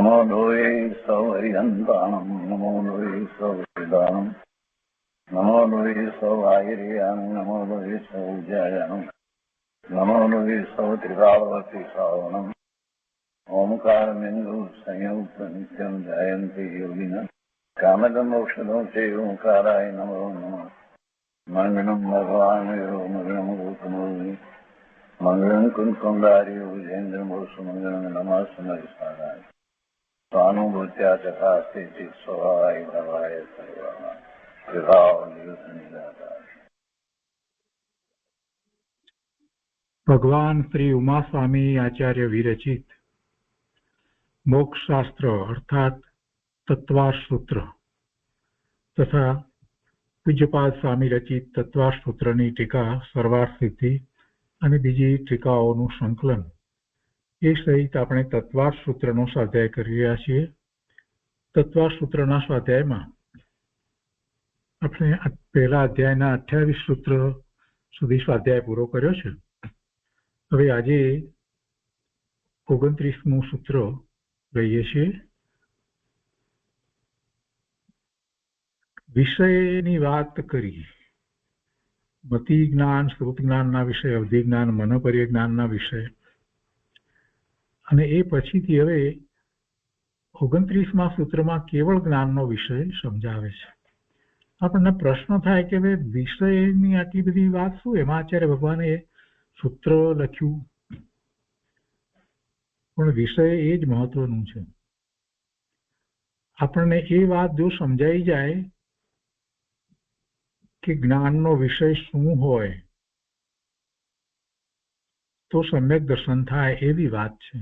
નમો લોહે સૌહરિહંતાણમ નમો લોહે સૌહિદાણમ નમો લોહે સૌઆયર્યાણમ નમો લોહે સૌજ્યાયાણમ નમો લોહે સૌત્રિકાવતી શ્રાવણમ ઓમકારમેન્દુ સંયુક્ત નિત્યમ જયંતી યોગિના કામદમોક્ષદો તે ઓંકારાય નમો નમઃ મંગળમ ભગવાન મંગળમ ગૌતમોર્મિ મંગળમ કુંકુંડાર્ય વિજેન્દ્રમોષ મંગળમ નમઃ સારાય સ્વાનુભૂત્યા ચકાસ્તે સ્વભાવાય ભવાય સર્વાય વિભાવ નિદાતા. ભગવાન શ્રી ઉમાસ્વામી આચાર્ય વિરચિત મોક્ષશાસ્ત્ર અર્થાત તત્વાર સૂત્ર તથા પૂજ્યપાદ સ્વામી રચિત તત્વાર સૂત્રની ટીકા સર્વાર્થ સિદ્ધિ અને બીજી ટીકાઓનું સંકલન એ સહિત આપણે તત્વાર સૂત્રનો સ્વાધ્યાય કરી રહ્યા છીએ. તત્વાર સૂત્રના સ્વાધ્યાયમાં આપણે પહેલા અધ્યાયના 28 સૂત્ર સુધી સ્વાધ્યાય પૂરો કર્યો છે. હવે આજે 29મું સૂત્ર લઈએ છીએ. વિષયની વાત કરી. મતિ જ્ઞાન, શ્રુત જ્ઞાનના વિષય, અવધિ જ્ઞાન, મનોપર્ય જ્ઞાનના વિષય, અને એ પછીથી હવે 29મા સૂત્રમાં કેવળ જ્ઞાનનો વિષય સમજાવે છે. આપણને પ્રશ્ન થાય કે હવે વિષયની આટલી બધી વાત શું? એમાં આચાર્ય ભગવાને સૂત્ર લખ્યું, પણ વિષય એ જ મહત્વનું છે. આપણને એ વાત જો સમજાઈ જાય કે જ્ઞાનનો વિષય શું હોય તો સમ્યક દર્શન થાય એવી વાત છે.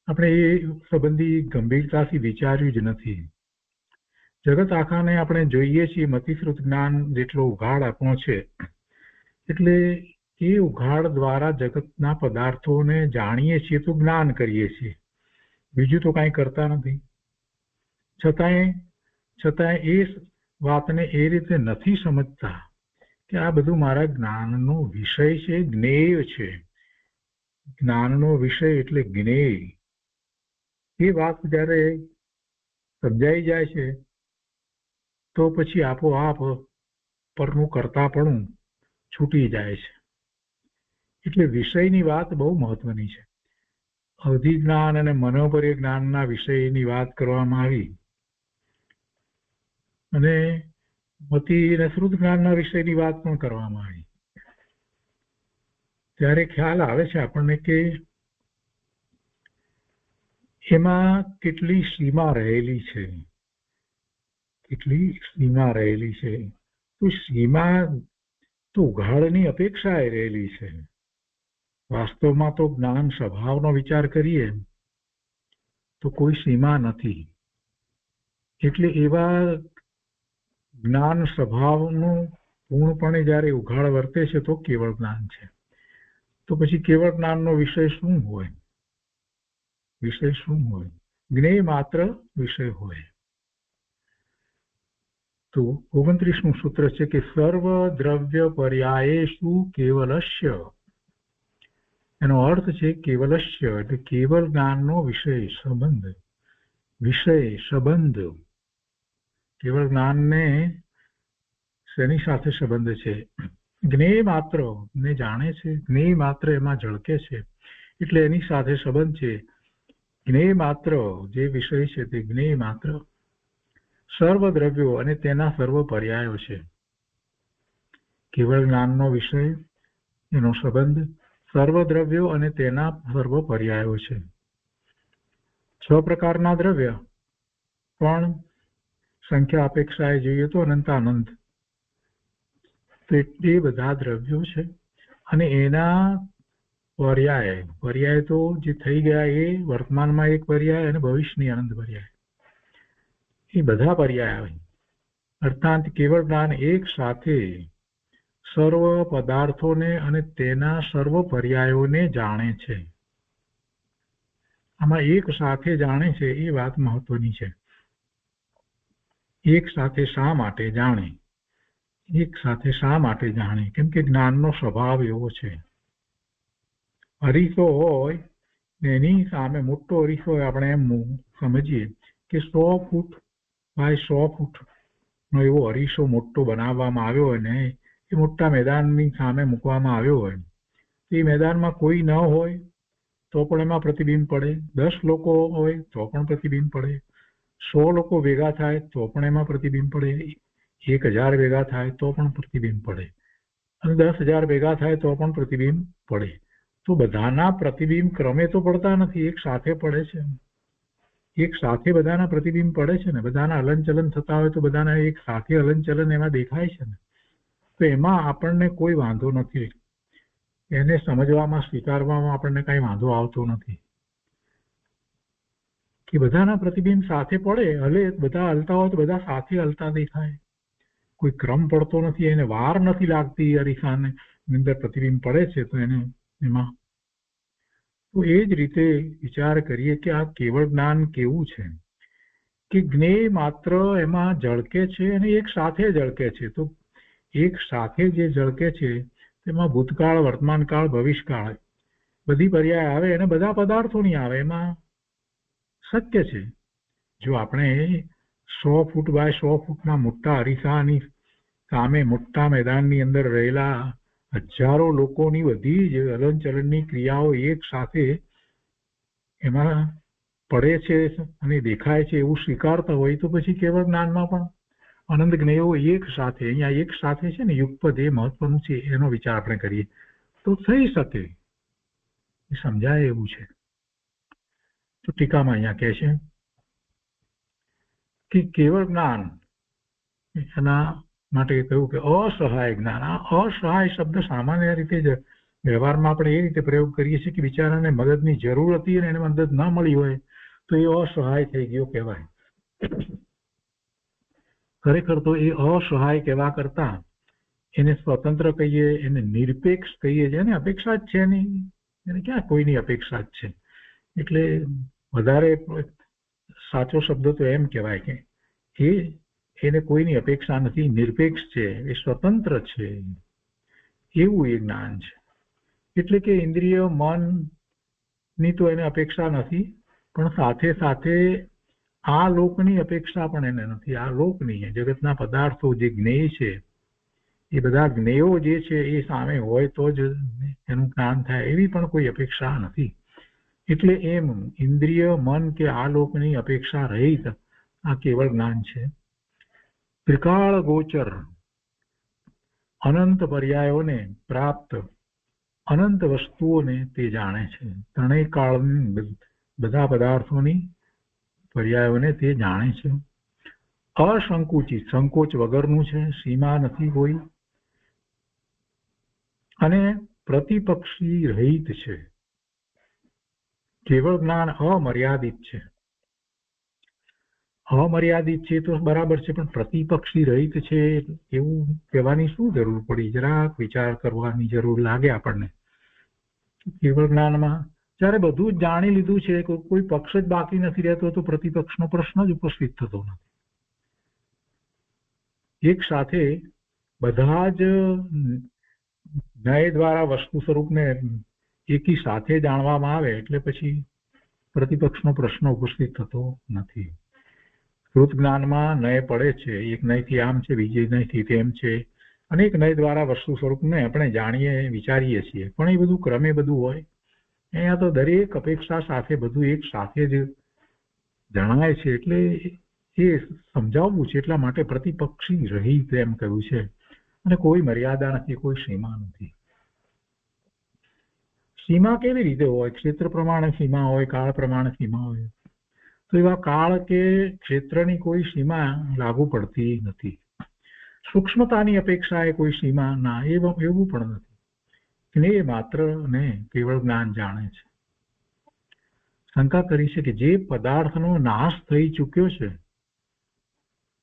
આપણે એ સંબંધી ગંભીરતાથી વિચાર્યું જ નથી. જગત આખાને આપણે જોઈએ છીએ મતિશ્રુત જ્ઞાન જેટલો ઉઘાડ આપણો છે, એટલે એ ઉઘાડ દ્વારા જગતના પદાર્થોને જાણીએ છીએ તો જ્ઞાન કરીએ છીએ, બીજું તો કાંઈ કરતા નથી. છતાંય એ વાતને એ રીતે નથી સમજતા કે આ બધું મારા જ્ઞાનનો વિષય છે, જ્ઞેય છે. જ્ઞાનનો વિષય એટલે જ્ઞેય. એ વાત જ્યારે સમજાઈ જાય છે તો પછી આપોઆપ પરનું કરતાપણું છૂટી જાય છે. એટલે વિષયની વાત બહુ મહત્વની છે. અવધિ જ્ઞાન અને મનોપર્ય જ્ઞાનના વિષયની વાત કરવામાં આવી અને મતિ અને શ્રુત જ્ઞાનના વિષયની વાત પણ કરવામાં આવી. ત્યારે ખ્યાલ આવે છે આપણને કે એમાં કેટલી સીમા રહેલી છે, તો સીમા તો ઉઘાડની અપેક્ષાએ રહેલી છે. વાસ્તવમાં તો જ્ઞાન સ્વભાવનો વિચાર કરીએ તો કોઈ સીમા નથી. એટલે એવા જ્ઞાન સ્વભાવનું પૂર્ણપણે જ્યારે ઉઘાડ વર્તે છે તો કેવળ જ્ઞાન છે. તો પછી કેવળ જ્ઞાનનો વિષય શું હોય? જ્ઞેય માત્ર વિષય હોય. તો 29મું સૂત્ર છે કે સર્વ દ્રવ્ય પર્યાયેષુ કેવલસ્ય. એનો અર્થ છે કેવલસ્ય એટલે કેવલ જ્ઞાનનો વિષય સંબંધ. કેવળ જ્ઞાનને શેની સાથે સંબંધ છે? જ્ઞેય માત્ર ને જાણે છે, જ્ઞેય માત્ર એમાં ઝળકે છે એટલે એની સાથે સંબંધ છે. જ્ઞેય માત્ર જે વિષય છે તે જ્ઞેય માત્ર સર્વ દ્રવ્યો અને તેના સર્વ પર્યાયો છે. કેવળ જ્ઞાનનો વિષય, એનો સંબંધ સર્વ દ્રવ્યો અને તેના સર્વ પર્યાયો છે. 6 પ્રકારના દ્રવ્ય, પણ સંખ્યા અપેક્ષાએ જોઈએ તો અનંતાનંત. તો એ બધા દ્રવ્યો છે અને એના પર્યાય તો જે થઈ ગયા એ વર્તમાનમાં એક પર્યાય અને ભવિષ્યની અનંત પર્યાય, એ બધા પર્યાય અર્થાત કેવળ જ્ઞાન એક સાથે સર્વ પદાર્થોને અને તેના સર્વ પર્યાયોને જાણે છે. આમાં એક સાથે જાણે છે એ વાત મહત્વની છે. એક સાથે શા માટે જાણે? કેમ કે જ્ઞાનનો સ્વભાવ એવો છે. હરીફો હોય ને એની સામે મોટો અરીસો આપણે એમ સમજીએ કે 100 ફૂટ બાય 100 ફૂટનો એવો અરીસો મોટો બનાવવામાં આવ્યો હોય ને એ મોટા મેદાનની સામે મૂકવામાં આવ્યો હોય, એ મેદાનમાં કોઈ ન હોય તો પણ એમાં પ્રતિબિંબ પડે, 10 લોકો હોય તો પણ પ્રતિબિંબ પડે, 100 લોકો ભેગા થાય તો પણ એમાં પ્રતિબિંબ પડે, 1000 ભેગા થાય તો પણ પ્રતિબિંબ પડે, અને 10,000 ભેગા થાય તો પણ પ્રતિબિંબ પડે. તો બધાના પ્રતિબિંબ ક્રમે તો પડતા નથી, એક સાથે પડે છે. એક સાથે બધાના પ્રતિબિંબ પડે છે ને, બધાના હલનચલન થતા હોય તો બધાના એક સાથે હલનચલન એમાં દેખાય છે ને. તો એમાં આપણને કોઈ વાંધો નથી, એને સમજવામાં સ્વીકારવામાં આપણને કઈ વાંધો આવતો નથી કે બધાના પ્રતિબિંબ સાથે પડે, હલે બધા હલતા હોય તો બધા સાથે હલતા દેખાય, કોઈ ક્રમ પડતો નથી, એને વાર નથી લાગતી અરીસાને અંદર પ્રતિબિંબ પડે છે તો એને એમાં. તો એ જ રીતે વિચાર કરીએ કે આ કેવળ જ્ઞાન કેવું છે કે જ્ઞેય માત્ર એમાં ઝળકે છે અને એક સાથે ઝળકે છે. તો એક સાથે જે ઝળકે છે તેમાં ભૂતકાળ, વર્તમાનકાળ, ભવિષ્યકાળ બધી પર્યાય આવે અને બધા પદાર્થોની આવે. એમાં શક્ય છે જો આપણે 100 ફૂટ બાય 100 ફૂટના મોટા અરીસાની સામે મોટા મેદાનની અંદર રહેલા હજારો લોકોની બધી જ હલનચલનની ક્રિયાઓ એક સાથે એમાં પડે છે અને દેખાય છે એવું સ્વીકારતા હોય તો પછી કેવળ જ્ઞાનમાં પણ આનંદ જ્ઞેયો એક સાથે, અહીંયા એક સાથે છે ને યુગપદ એ મહત્વનું છે, એનો વિચાર આપણે કરીએ તો થઈ શકે, એ સમજાય એવું છે. તો ટીકામાં અહીંયા કહે છે કે કેવળ જ્ઞાન એના માટે કહ્યું કે અસહાય જ્ઞાન. આ અસહાય શબ્દ સામાન્ય રીતે જ વ્યવહારમાં આપણે એ રીતે પ્રયોગ કરીએ છીએ કે બિચારાને મદદની જરૂર હતી અને એને મદદ ન મળી હોય તો એ અસહાય થઈ ગયો કહેવાય. ખરેખર તો એ અસહાય કહેવા કરતા એને સ્વતંત્ર કહીએ, એને નિરપેક્ષ કહીએ, જેને અપેક્ષા જ છે નહીં, એને ક્યાં કોઈની અપેક્ષા જ છે. એટલે વધારે સાચો શબ્દ તો એમ કહેવાય કે એને કોઈની અપેક્ષા નથી, નિરપેક્ષ છે, એ સ્વતંત્ર છે, એવું એ જ્ઞાન છે. એટલે કે ઇન્દ્રિય મનની તો એને અપેક્ષા નથી, પણ સાથે સાથે આ લોકની અપેક્ષા પણ એને નથી. આ લોકની જગતના પદાર્થો જે જ્ઞેય છે એ બધા જ્ઞેયો જે છે એ સામે હોય તો જ એનું જ્ઞાન થાય, એવી પણ કોઈ અપેક્ષા નથી. એટલે એમ ઇન્દ્રિય મન કે આ લોકની અપેક્ષા રહિત આ કેવળ જ્ઞાન છે. ત્રિકાળ ગોચર અનંત પર્યાયોને પ્રાપ્ત અનંત વસ્તુઓને તે જાણે છે. ત્રણેય કાળની બધા પદાર્થોની પર્યાયોને તે જાણે છે. અસંકુચિત, સંકોચ વગરનું છે, સીમા નથી કોઈ, અને પ્રતિપક્ષી રહિત છે. કેવળ જ્ઞાન અમર્યાદિત છે. અમર્યાદિત છે તો બરાબર છે, પણ પ્રતિપક્ષી રહિત છે એવું કહેવાની શું જરૂર પડી? જરાક વિચાર કરવાની જરૂર લાગે આપણને. કેવળ જ્ઞાનમાં જ્યારે બધું જ જાણી લીધું છે, કોઈ પક્ષ જ બાકી નથી રહેતો તો પ્રતિપક્ષનો પ્રશ્ન જ ઉપસ્થિત થતો નથી. એક સાથે બધા જ ન્યાય દ્વારા વસ્તુ સ્વરૂપને એકી સાથે જાણવામાં આવે એટલે પછી પ્રતિપક્ષનો પ્રશ્ન ઉપસ્થિત થતો નથી. શ્રુત જ્ઞાનમાં નય પડે છે, એક નયથી આમ છે, બીજી નયથી તેમ છે, અનેક નય દ્વારા વસ્તુ સ્વરૂપને આપણે જાણીએ વિચારીએ છીએ, પણ એ બધું ક્રમે બધું હોય. અહીંયા તો દરેક અપેક્ષા સાથે બધું એક સાથે જ જણાય છે. એટલે એ સમજાવવું છે, એટલા માટે પ્રતિપક્ષી રહિત એમ કહ્યું છે. અને કોઈ મર્યાદા નથી, કોઈ સીમા નથી. સીમા કેવી રીતે હોય? ક્ષેત્ર પ્રમાણે સીમા હોય, કાળ પ્રમાણે સીમા હોય. તો એવા કાળ કે ક્ષેત્રની કોઈ સીમા લાગુ પડતી નથી. સૂક્ષ્મતાની અપેક્ષાએ કોઈ સીમા ના, એવું પણ નથી. એ માત્ર ને કેવળ જ્ઞાન જાણે છે. શંકા કરી છે કે જે પદાર્થનો નાશ થઈ ચૂક્યો છે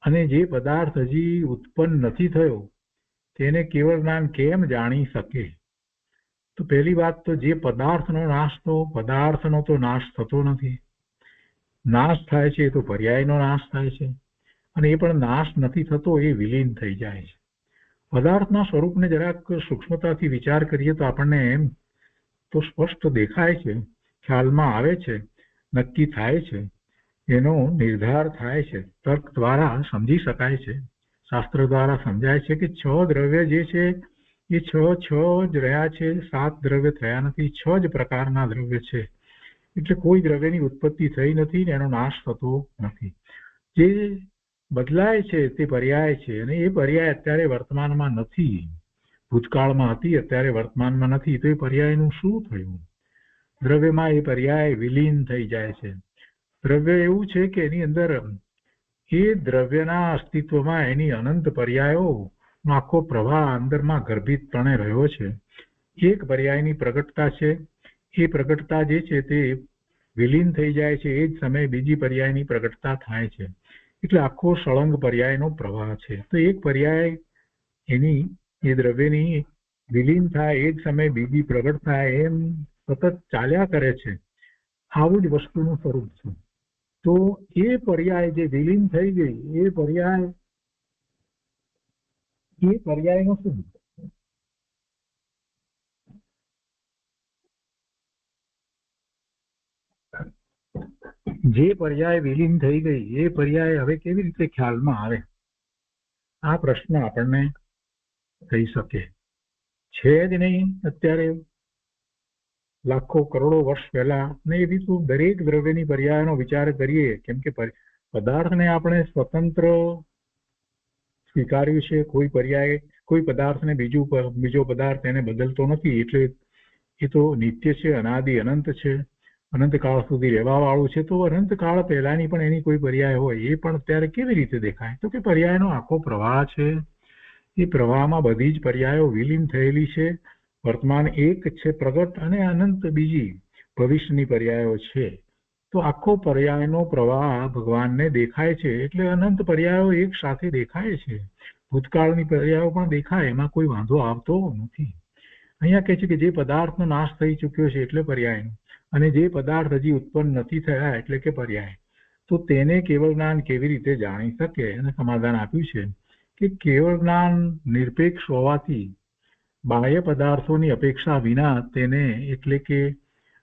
અને જે પદાર્થ હજી ઉત્પન્ન નથી થયો તેને કેવળ જ્ઞાન કેમ જાણી શકે? તો પહેલી વાત તો જે પદાર્થનો નાશ થતો નથી. નાશ થાય છે તો પર્યાયનો નાશ થાય છે, અને એ પણ નાશ નથી થતો, એ વિલીન થઈ જાય છે. પદાર્થના સ્વરૂપને જરાક સૂક્ષ્મતાથી વિચાર કરીએ તો આપણને એમ તો સ્પષ્ટ દેખાય છે ખ્યાલમાં આવે છે, નક્કી થાય છે, એનો નિર્ધાર થાય છે, તર્ક દ્વારા સમજી શકાય છે, શાસ્ત્ર દ્વારા સમજાય છે કે 6 દ્રવ્ય જે છે એ 6 જ રહ્યા છે, 7 દ્રવ્ય થયા નથી, 6 જ પ્રકારના દ્રવ્ય છે. એટલે કોઈ દ્રવ્યની ઉત્પત્તિ થઈ નથી ને એનો નાશ થતો નથી. જે બદલાય છે તે પર્યાય છે, અને એ પર્યાય અત્યારે વર્તમાનમાં નથી. ભૂતકાળમાં હતી, અત્યારે વર્તમાનમાં નથી, તો એ પર્યાયનું શું થયું? દ્રવ્યમાં એ પર્યાય વિલીન થઈ જાય છે. દ્રવ્ય એવું છે કે એની અંદર એ દ્રવ્યના અસ્તિત્વમાં એની અનંત પર્યાયો આખો પ્રવાહ અંદરમાં ગર્ભિતપણે રહ્યો છે. એક પર્યાયની પ્રગટતા છે, એ પ્રગટતા જે છે તે વિલીન થઈ જાય છે, એ જ સમયે બીજી પર્યાયની પ્રગટતા થાય છે. એટલે આખો સળંગ પર્યાયનો પ્રવાહ છે. તો એક પર્યાય એની એ દ્રવ્યની વિલીન થાય, એ જ સમયે બીજી પ્રગટ થાય, એમ સતત ચાલ્યા કરે છે. આવું જ વસ્તુનું સ્વરૂપ છે. તો એ પર્યાય જે વિલીન થઈ ગઈ, એ પર્યાયનો શું? જે પર્યાય વિલીન થઈ ગઈ, એ પર્યાય હવે કેવી રીતે ખ્યાલમાં આવે? આ પ્રશ્ન આપણને થઈ શકે છે જ નહીં. અત્યારે લાખો કરોડો વર્ષ પહેલા ને એવી તો દરેક દ્રવ્યની પર્યાયનો વિચાર કરીએ, કેમ કે પદાર્થને આપણે સ્વતંત્ર સ્વીકાર્યું છે. કોઈ પર્યાય, કોઈ પદાર્થને બીજો પદાર્થ એને બદલતો નથી, એટલે એ તો નિત્ય છે, અનાદિ અનંત છે, અનંતકાળ સુધી રહેવા વાળું છે. તો અનંતકાળ પહેલાની પણ એની કોઈ પર્યાય હોય, એ પણ અત્યારે કેવી રીતે દેખાય? તો કે પર્યાયનો આખો પ્રવાહ છે. એ પ્રવાહમાં બધી જ પર્યાયો વિલીન થયેલી છે. વર્તમાન એક છે પ્રગટ, અને અનંત બીજી ભવિષ્યની પર્યાયો છે. તો આખો પર્યાયનો પ્રવાહ ભગવાનને દેખાય છે. એટલે અનંત પર્યાયો એક સાથે દેખાય છે. ભૂતકાળની પર્યાયો પણ દેખાય, એમાં કોઈ વાંધો આવતો નથી. અહીંયા કહે છે કે જે પદાર્થનો નાશ થઈ ચૂક્યો છે એટલે પર્યાયનો, અને જે પદાર્થ હજી ઉત્પન્ન નથી થયા એટલે કે પર્યાય. તો તેને કેવળ જ્ઞાન કેવી રીતે જાણી શકે? એને સમાધાન આપ્યું છે કે કેવળ જ્ઞાન નિરપેક્ષ હોવાથી બાહ્ય પદાર્થોની અપેક્ષા વિના તેને, એટલે કે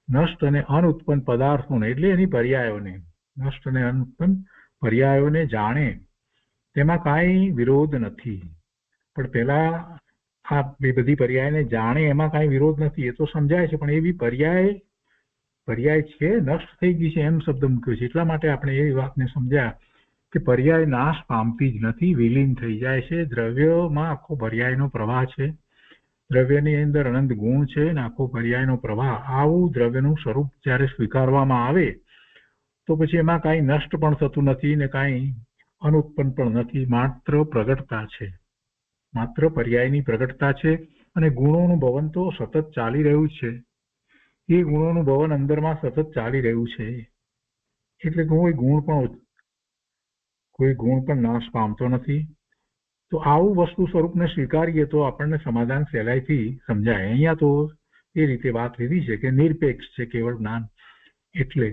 નષ્ટ અને અનુત્પન્ન પદાર્થોને, એટલે એની પર્યાયોને, નષ્ટ અને અનુત્પન્ન પર્યાયોને જાણે, તેમાં કાંઈ વિરોધ નથી. પણ પેલા આ બધી પર્યાયને જાણે એમાં કાંઈ વિરોધ નથી, એ તો સમજાય છે. પણ એવી પર્યાય છે, નષ્ટ થઈ ગઈ છે, એમ શબ્દ મૂક્યો છે. એટલા માટે આપણે એ વાતને સમજ્યા કે પર્યાય નાશ પામતી જ નથી, વિલીન થઈ જાય છે. દ્રવ્યમાં આખો પર્યાયનો પ્રવાહ છે. દ્રવ્યની અંદર અનંત ગુણ છે અને આખો પર્યાયનો પ્રવાહ. આવું દ્રવ્યનું સ્વરૂપ જ્યારે સ્વીકારવામાં આવે તો પછી એમાં કાંઈ નષ્ટ પણ થતું નથી ને કાંઈ અનુત્પન્ન પણ નથી. માત્ર પ્રગટતા છે, માત્ર પર્યાયની પ્રગટતા છે. અને ગુણોનું ભવન તો સતત ચાલી રહ્યું છે. એ ગુણોનું ભવન અંદરમાં સતત ચાલી રહ્યું છે. એટલે કોઈ ગુણ પણ નાશ પામતો નથી. તો આવું વસ્તુ સ્વરૂપને સ્વીકારીએ તો આપણને સમાધાન સહેલાઈથી સમજાય. અહીંયા તો એ રીતે વાત લીધી છે કે નિરપેક્ષ છે કેવળ જ્ઞાન, એટલે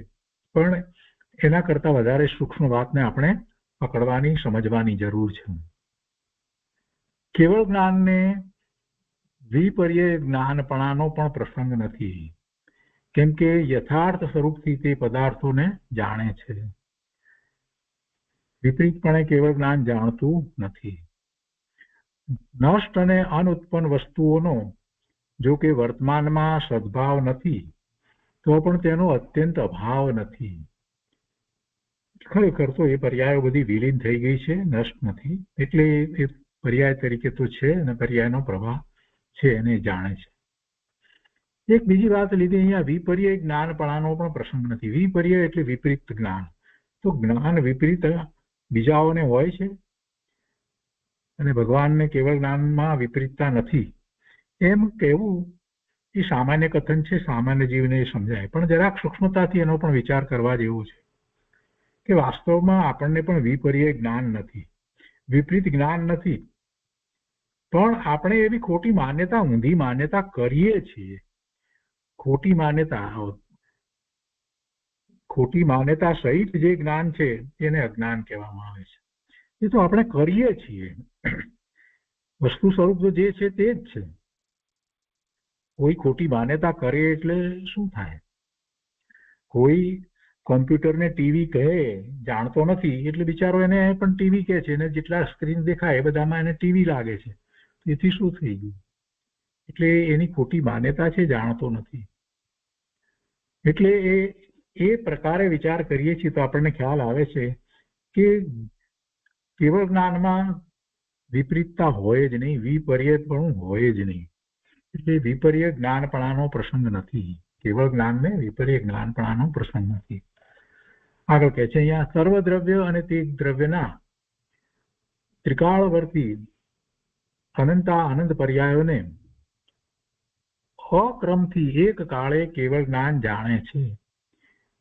પણ એના કરતા વધારે સૂક્ષ્મ વાતને આપણે પકડવાની, સમજવાની જરૂર છે. કેવળ જ્ઞાનને દ્વિપર્યાય જ્ઞાનપણાનો પણ પ્રસંગ નથી, કેમ કે યથાર્થ સ્વરૂપથી તે પદાર્થોને જાણે છે. વિપરીતપણે કેવળ જ્ઞાન જાણતું નથી. નષ્ટ અને અનુત્પન્ન વસ્તુઓનો જો કે વર્તમાનમાં સદભાવ નથી, તો પણ તેનો અત્યંત અભાવ નથી. ખરેખર તો એ પર્યાયો બધી વિલીન થઈ ગઈ છે, નષ્ટ નથી. એટલે એ પર્યાય તરીકે તો છે અને પર્યાયનો પ્રવાહ છે, એને જાણે છે. એક બીજી વાત લીધી અહીંયા, વિપર્યાય જ્ઞાનપણાનો પણ પ્રસંગ નથી. વિપર્યાય એટલે વિપરીત જ્ઞાન. તો જ્ઞાન વિપરીત બીજાઓને હોય છે અને ભગવાનને કેવળ જ્ઞાનમાં વિપરીતતા નથી, એમ કહેવું એ સામાન્ય કથન છે, સામાન્ય જીવને એ સમજાય. પણ જરાક સૂક્ષ્મતાથી એનો પણ વિચાર કરવા જેવો છે કે વાસ્તવમાં આપણને પણ વિપર્યાય જ્ઞાન નથી, વિપરીત જ્ઞાન નથી, પણ આપણે એવી ખોટી માન્યતા, ઊંધી માન્યતા કરીએ છીએ. ખોટી માન્યતા સહિત જે જ્ઞાન છે એને અજ્ઞાન કહેવામાં આવે છે. એ તો આપણે કરીએ છીએ. વસ્તુ સ્વરૂપ જે છે તે જ છે. કોઈ ખોટી માન્યતા કરે એટલે શું થાય? કોઈ કોમ્પ્યુટરને ટીવી કહે જાણતો નથી એટલે બિચારો એને પણ ટીવી કહે છે, અને જેટલા સ્ક્રીન દેખાય એ બધામાં એને ટીવી લાગે છે. તેથી શું થઈ ગયું? એટલે એની ખોટી માન્યતા છે, જાણતો નથી. એટલે એ પ્રકારે વિચાર કરીએ છીએ તો આપણને ખ્યાલ આવે છે કે કેવળ જ્ઞાનમાં વિપરીતતા હોય જ નહીં, વિપર્યયપણું હોય જ નહીં. એટલે વિપર્ય જ્ઞાનપણાનો પ્રસંગ નથી. કેવળ જ્ઞાનને વિપર્ય જ્ઞાનપણાનો પ્રસંગ નથી. આગળ કહે છે અહીંયા સર્વ દ્રવ્ય અને તે દ્રવ્યના ત્રિકાળવર્તી અનંતા અનંત પર્યાયોને અક્રમથી એક કાળે કેવળ જ્ઞાન જાણે છે.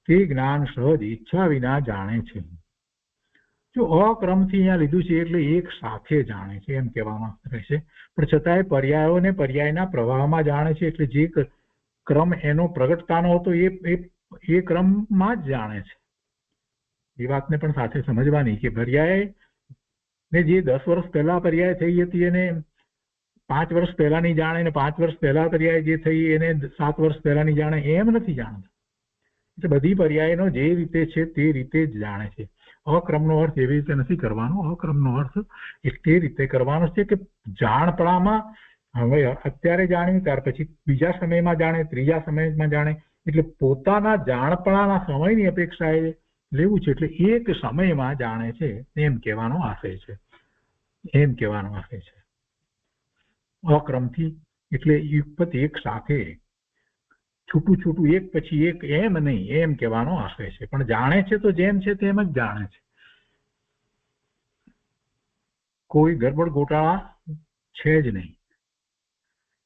તે જ્ઞાન સહજ ઈચ્છા વિના જાણે છે. જો અક્રમથી અહીંયા લીધું છે એટલે એક સાથે જાણે છે એમ કહેવામાં આવે છે, પણ છતાંય પર્યાયોને પર્યાયના પ્રવાહમાં જાણે છે. એટલે જે ક્રમ એનો પ્રગટતાનો હતો એ ક્રમમાં જ જાણે છે. એ વાતને પણ સાથે સમજવાની કે પર્યાય ને જે 10 વર્ષ પહેલા પર્યાય થઈ હતી એને 5 વર્ષ પહેલાની જાણે, ને 5 વર્ષ પહેલા પર્યાય જે થઈ એને 7 વર્ષ પહેલાની જાણે, એમ નથી જાણતા. એટલે બધી પર્યાયનો જે રીતે છે તે રીતે જ જાણે છે. અક્રમનો અર્થ એવી રીતે નથી કરવાનો. અક્રમનો અર્થ તે રીતે કરવાનો છે કે જાણપણામાં હવે અત્યારે જાણ્યું, ત્યાર પછી બીજા સમયમાં જાણે, ત્રીજા સમયમાં જાણે. એટલે પોતાના જાણપણાના સમયની અપેક્ષાએ લેવું છે. એટલે એક સમયમાં જાણે છે એમ કહેવાનો આશય છે. એમ કહેવાનો આશય છે અક્રમથી. એટલે યુગપત એક સાથે, છૂટું છૂટું એક પછી એક એમ નહીં, એમ કહેવાનો આશય છે. પણ જાણે છે તો જેમ છે તેમ જ જાણે છે. કોઈ ગડબડ ગોટાળા છે જ નહીં.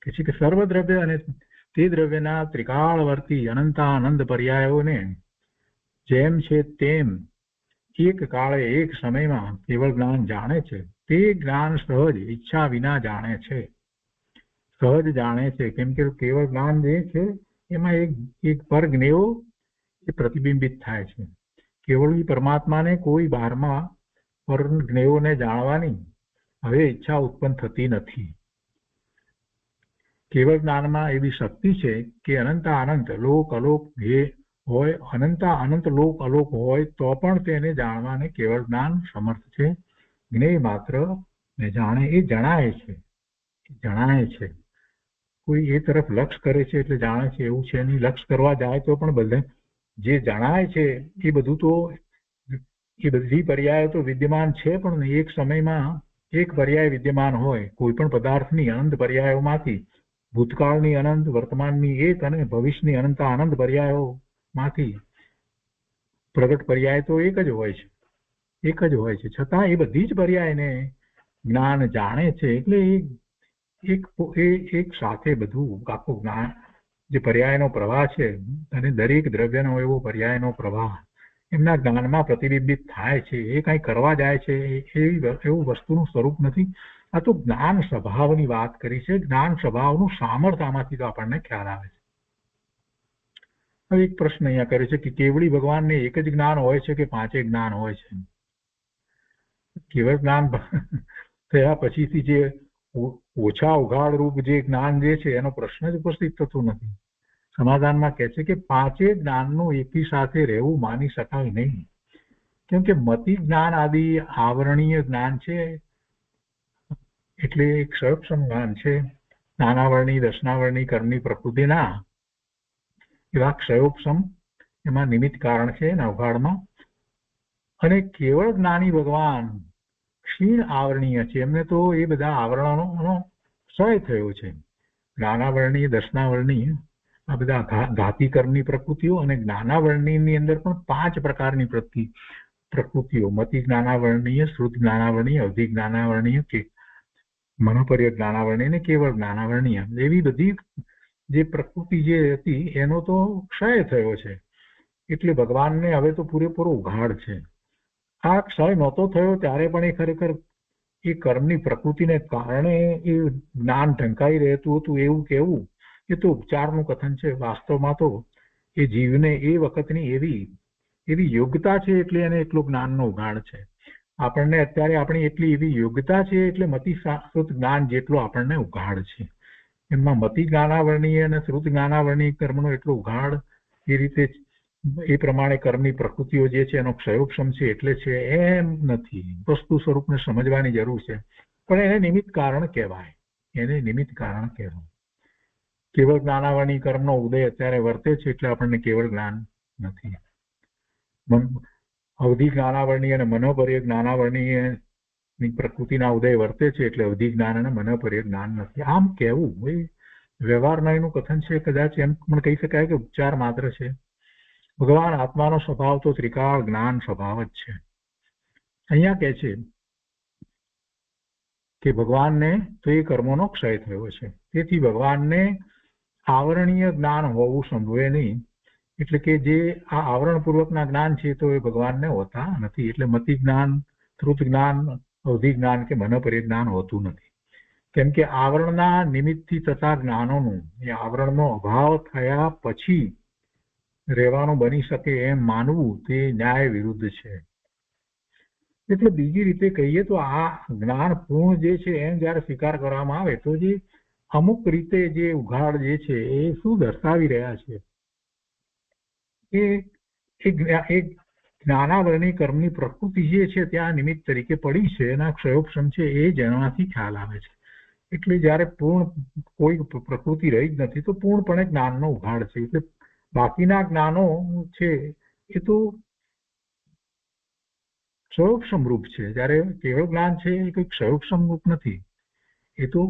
કે છે કે સર્વ દ્રવ્ય અને તે દ્રવ્યના ત્રિકાળવર્તી અનંતાનંદ પર્યાયોને જેમ છે તેમ એક કાળે એક સમયમાં કેવળ જ્ઞાન જાણે છે. તે જ્ઞાન સહજ ઈચ્છા વિના જાણે છે. સહજ જાણે છે. કેમ કે કેવળ જ્ઞાન જે છે એમાં એક પર જ્ઞેયો એ પ્રતિબિંબિત થાય છે. કેવળ પરમાત્માને કોઈ બહારમાં પર જ્ઞેયોને જાણવાની હવે ઈચ્છા ઉત્પન્ન થતી નથી. કેવળ જ્ઞાનમાં એવી શક્તિ છે કે અનંતા અનંત લોક અલોક જે હોય, અનંતા અનંત લોક અલોક હોય તો પણ તેને જાણવાને કેવળ જ્ઞાન સમર્થ છે. જ્ઞેય માત્ર ને જાણે એ જણાય છે. જણાય છે. કોઈ એ તરફ લક્ષ કરે છે એટલે જાણે છે એવું છે નહીં. લક્ષ કરવા જાય તો પણ બધે જે જણાય છે એ બધું તો એ બધી પર્યાય તો વિદ્યમાન છે, પણ એક સમયમાં એક પર્યાય વિદ્યમાન હોય. કોઈ પણ પદાર્થની અનંત પર્યાયોમાંથી ભૂતકાળની અનંત, વર્તમાનની એક અને ભવિષ્યની અનંત અનંત પર્યાયોમાંથી પ્રગટ પર્યાય તો એક જ હોય છે. એક જ હોય છે. છતાં એ બધી જ પર્યાયને જ્ઞાન જાણે છે. એટલે એક સાથે બધું આખું જ્ઞાન જે પર્યાયનો પ્રવાહ છે, અને દરેક દ્રવ્યનો એવો પર્યાયનો પ્રવાહ એમના જ્ઞાનમાં પ્રતિબિંબિત થાય છે. એ કંઈ કરવા જાય છે એવું વસ્તુનું સ્વરૂપ નથી. આ તો જ્ઞાન સ્વભાવની વાત કરી છે. જ્ઞાન સ્વભાવનું સામર્થ્ય આમાંથી તો આપણને ખ્યાલ આવે છે. હવે એક પ્રશ્ન અહીંયા કરે છે કે કેવળી ભગવાનને એક જ જ્ઞાન હોય છે કે 5 જ્ઞાન હોય છે? કેવળ જ્ઞાન થયા પછીથી જે ઓછા ઉઘાડ રૂપ જે જ્ઞાન જે છે એનો પ્રશ્ન જ ઉપસ્થિત થતો નથી. સમાધાનમાં કહે છે કે 5 જ્ઞાનનું એકી સાથે રહેવું માની શકાય નહીં. કેમ કે મતિ જ્ઞાન આદિ આવરણીય જ્ઞાન છે, એટલે ક્ષયોપસમ જ્ઞાન છે. નાનાવર્ણી, દર્શનાવર્ણી, કર્મની પ્રકૃતિના એવા ક્ષયોપસમ એમાં નિમિત્ત કારણ છે નવઘાડમાં. અને કેવળ જ્ઞાની ભગવાન ક્ષીણ આવરણીય છે. એમને તો એ બધા આવરણોનો ક્ષય થયો છે. જ્ઞાનાવર્ણીય, દર્શનાવર્ણીય આ બધા ઘાતી કર્મની પ્રકૃતિઓ, અને જ્ઞાનાવર્ણીની અંદર પણ 5 પ્રકારની પ્રકૃતિઓ: મતિ જ્ઞાનાવર્ણીય, શ્રુત જ્ઞાનાવર્ણીય, અવધિ જ્ઞાનાવર્ણીય, કે મનોપર્ય જ્ઞાનાવર્ણીય અને કેવળ જ્ઞાનાવર્ણીય. એવી બધી જે પ્રકૃતિ જે હતી એનો તો ક્ષય થયો છે. એટલે ભગવાનને હવે તો પૂરેપૂરો ઉઘાડ છે. આ ક્ષય નહોતો થયો ત્યારે પણ એ ખરેખર એ કર્મની પ્રકૃતિને કારણે એ જ્ઞાન ઢંકાઈ રહેતું હતું એવું કહેવું એ તો ઉપચારનું કથન છે. વાસ્તવમાં તો એ જીવને એ વખતની એવી યોગ્યતા છે એટલે એને એટલો જ્ઞાનનો ઉઘાડ છે. આપણને અત્યારે આપણી એટલી એવી યોગ્યતા છે એટલે મતિ શ્રુત જ્ઞાન જેટલો આપણને ઉઘાડ છે. એમાં મતિ જ્ઞાનાવર્ણીય અને શ્રુત જ્ઞાનાવર્ણીય કર્મનો એટલો ઉઘાડ એ રીતે એ પ્રમાણે કર્મની પ્રકૃતિઓ જે છે એનો ક્ષયોક્ષમ છે એટલે છે એમ નથી. વસ્તુ સ્વરૂપને સમજવાની જરૂર છે, પણ એને નિમિત્ત કારણ કહેવાય. એને નિમિત્ત કારણ કહેવાય. કેવળ જ્ઞાનાવરણી કર્મનો ઉદય અત્યારે વર્તે છે એટલે આપણને કેવળ જ્ઞાન નથી. અવધિ જ્ઞાનાવરણી અને મનોપર્ય જ્ઞાનાવરણીય પ્રકૃતિના ઉદય વર્તે છે એટલે અવધિ જ્ઞાન અને મનોપર્ય જ્ઞાન નથી. આમ કહેવું એ વ્યવહારના એનું કથન છે. કદાચ એમ પણ કહી શકાય કે ઉપચાર માત્ર છે. ભગવાન આત્માનો સ્વભાવ તો ત્રિકાળ જ્ઞાન સ્વભાવ જ છે. અહીંયા કહે છે કે ભગવાનને તો એ કર્મોનો ક્ષય થયો છે, તેથી ભગવાનને આવરણીય જ્ઞાન હોવું સંભવે નહીં. એટલે કે જે આ આવરણપૂર્વકના જ્ઞાન છે તો એ ભગવાનને હોતા નથી. એટલે મતિ જ્ઞાન, શ્રુત જ્ઞાન, અવધિ જ્ઞાન કે મનોપર્ય જ્ઞાન હોતું નથી. કેમ કે આવરણના નિમિત્તથી થતા જ્ઞાનોનું એ આવરણનો અભાવ થયા પછી રહેવાનું બની શકે એમ માનવું તે ન્યાય વિરુદ્ધ છે. એટલે બીજી રીતે કહીએ તો આ જ્ઞાન પૂર્ણ જે છે એમ જયારે સ્વીકાર કરવામાં આવે તો જે અમુક રીતે જે ઉઘાડ જે છે એ શું દર્શાવી રહ્યા છે એ જ્ઞાનાવરણી કર્મની પ્રકૃતિ જે છે ત્યાં નિમિત્ત તરીકે પડી છે, એના ક્ષયોક્ષમ છે એ જણાથી ખ્યાલ આવે છે. એટલે જયારે પૂર્ણ કોઈ પ્રકૃતિ રહી જ નથી તો પૂર્ણપણે જ્ઞાનનો ઉઘાડ છે. એટલે બાકીના જ્ઞાનો છે એ તો ક્ષયોક્ષમ રૂપ છે, જયારે કેવળ જ્ઞાન છે એ કોઈ ક્ષયોક્ષમ રૂપ નથી. એ તો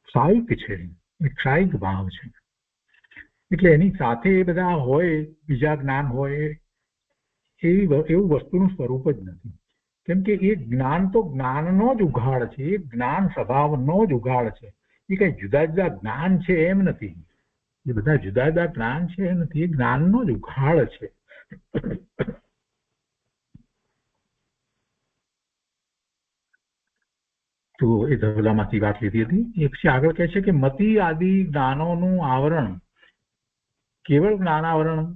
ક્ષાયિક છે, એ ક્ષાયિક ભાવ છે. એટલે એની સાથે એ બધા હોય, બીજા જ્ઞાન હોય એવું વસ્તુનું સ્વરૂપ જ નથી. કેમ કે એ જ્ઞાન તો જ્ઞાનનો જ ઉઘાડ છે, એ જ્ઞાન સ્વભાવનો જ ઉઘાડ છે. એ કઈ જુદા જુદા જ્ઞાન છે એમ નથી. એ બધા જુદા જુદા જ્ઞાન છે એ નથી, એ જ્ઞાનનો જ ઉઘાડ છે. તો એ ધવલામાંથી વાત લીધી હતી. એ પછી આગળ કહે છે કે મતિ આદિ જ્ઞાનોનું આવરણ કેવળ જ્ઞાનાવરણ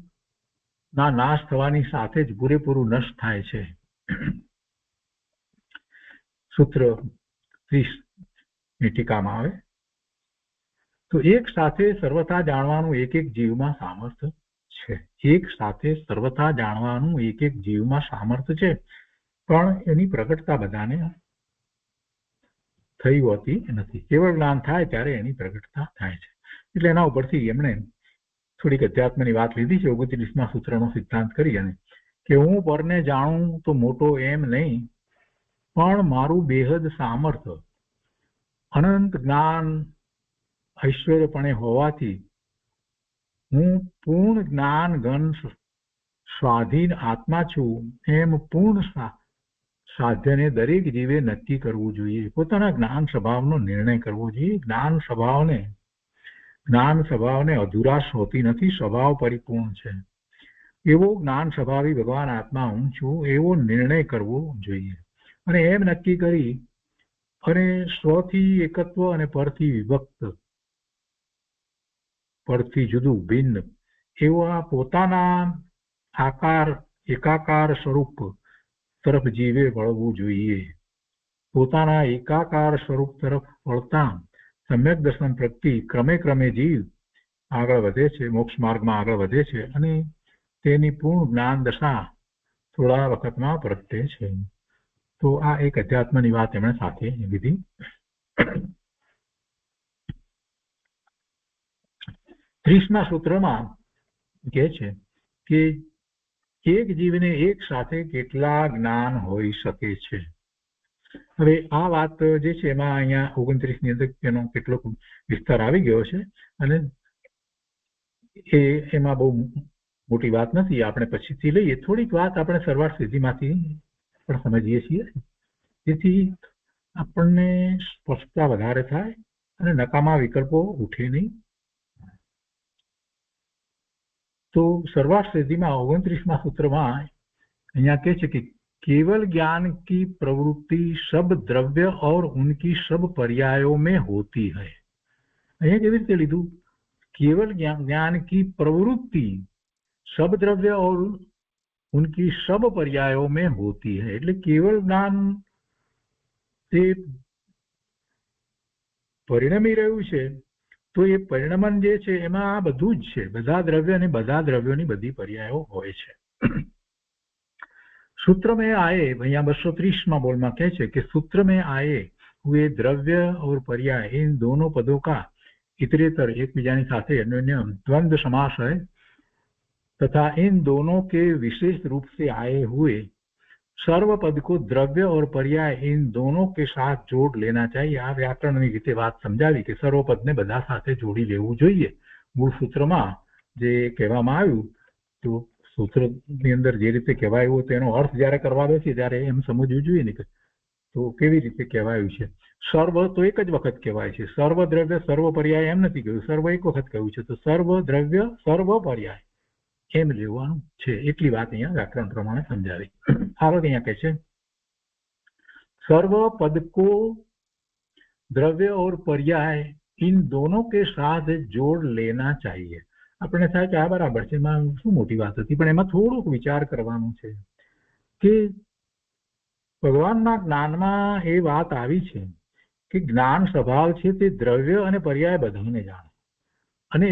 ના નાશ થવાની સાથે જ પૂરેપૂરું નષ્ટ થાય છે. સૂત્ર 30 ની ટીકામાં આવે તો એક સાથે સર્વથા જાણવાનું એક એક જીવમાં સામર્થ્ય છે. એક સાથે સર્વથા જાણવાનું એક એક જીવમાં સામર્થ્ય છે, પણ એની પ્રગટતા બધાને થઈ હોતી નથી. કેવળ જ્ઞાન થાય ત્યારે એની પ્રગટતા થાય છે. એટલે એના ઉપરથી એમણે થોડીક અધ્યાત્મની વાત લીધી છે. 29મા સૂત્રનો સિદ્ધાંત કરી અને કે હું પરને જાણું તો મોટો એમ નહીં, પણ મારું બેહદ સામર્થ્ય અનંત જ્ઞાન ઐશ્વર્યપણે હોવાથી હું પૂર્ણ જ્ઞાન ઘન સ્વાધીન આત્મા છું એમ પૂર્ણ સાધ્યને દરેક જીવે નક્કી કરવું જોઈએ. પોતાના જ્ઞાન સ્વભાવનો નિર્ણય કરવો જોઈએ. જ્ઞાન સ્વભાવને અધુરાશ હોતી નથી, સ્વભાવ પરિપૂર્ણ છે. એવો જ્ઞાન સ્વભાવી ભગવાન આત્મા હું છું એવો નિર્ણય કરવો જોઈએ. અને એમ નક્કી કરી અને સ્વથી એકત્વ અને પરથી વિભક્ત, પરથી જુદું ભિન્ન એવો આ પોતાના એકાકાર સ્વરૂપ તરફ જીવે વળવું જોઈએ. પોતાના એકાકાર સ્વરૂપ તરફ વળતા સમ્યક દર્શન પ્રગતિ ક્રમે ક્રમે જીવ આગળ વધે છે, મોક્ષ માર્ગમાં આગળ વધે છે અને તેની પૂર્ણ જ્ઞાન દશા થોડા વખતમાં પ્રગટે છે. તો આ એક અધ્યાત્મની વાત એમણે સાથે લીધી. 30મા સૂત્રમાં કહે છે કે એક જીવને એક સાથે કેટલા જ્ઞાન હોઈ શકે છે. હવે આ વાત જે છે એમાં અહીંયા 29ની અંદર એનો કેટલોક વિસ્તાર આવી ગયો છે અને એમાં બહુ મોટી વાત નથી, આપણે પછીથી લઈએ. થોડીક વાત આપણે સરવાળ સિદ્ધિમાંથી પણ સમજીએ છીએ, જેથી આપણને સ્પષ્ટતા વધારે થાય અને નકામા વિકલ્પો ઉઠે નહીં. તો સરવાળ સિદ્ધિમાં 29મા સૂત્રમાં અહીંયા કહે છે કે केवल ज्ञान की प्रवृत्ति सब द्रव्य और उनकी सब पर्यायों में होती है. અહીંયા કેવી રીતે લીધું? केवल ज्ञान की प्रवृत्ति सब द्रव्य और उनकी सब पर्यायों में होती है. એટલે કેવળ જ્ઞાન તે પરિણમી રહ્યું છે તો એ પરિણમન જે છે એમાં આ બધું જ છે, બધા દ્રવ્ય અને બધા દ્રવ્યોની બધી પર્યાયો હોય છે. सूत्र में आए, અહીંયા 230 बोलમાં કહે છે कि सूत्र में आए हुए द्रव्य और पर्याय इन दोनों पदों का इतरेतर एक बीजानी साथे अन्योन्य द्वंद्व समास है तथा इन दोनों के विशेष रूप से आए हुए सर्व पद को द्रव्य और पर्याय इन दोनों के साथ जोड़ लेना चाहिए. આ વ્યાકરણની રીતે વાત સમજાવી કે સર્વ પદને બધા સાથે જોડી લેવું જોઈએ. મૂળ સૂત્રમાં જે કહેવામાં આવ્યું તો સૂત્રની અંદર જે રીતે કહેવાયું તેનો અર્થ જ્યારે કરવા બેસી ત્યારે એમ સમજવું જોઈએ ને કે તો કેવી રીતે કહેવાયું છે. સર્વ તો એક જ વખત કહેવાય છે, સર્વ દ્રવ્ય સર્વ પર્યાય એમ નથી કહ્યું, સર્વ એક વખત કહ્યું છે, તો સર્વ દ્રવ્ય સર્વ પર્યાય એમ લેવાનું છે. એટલી વાત અહીંયા વ્યાકરણ પ્રમાણે સમજાવી. આગળ અહીંયા કહે છે सर्व पद को द्रव्य और पर्याय इन दोनों के साथ जोड़ लेना चाहिए. આપણે થાય કે આ બરાબર છે, એમાં શું મોટી વાત હતી, પણ એમાં થોડોક વિચાર કરવાનો છે કે ભગવાનના જ્ઞાનમાં એ વાત આવી છે કે જ્ઞાન સ્વભાવ છે તે દ્રવ્ય અને પર્યાય બધાને જાણે, અને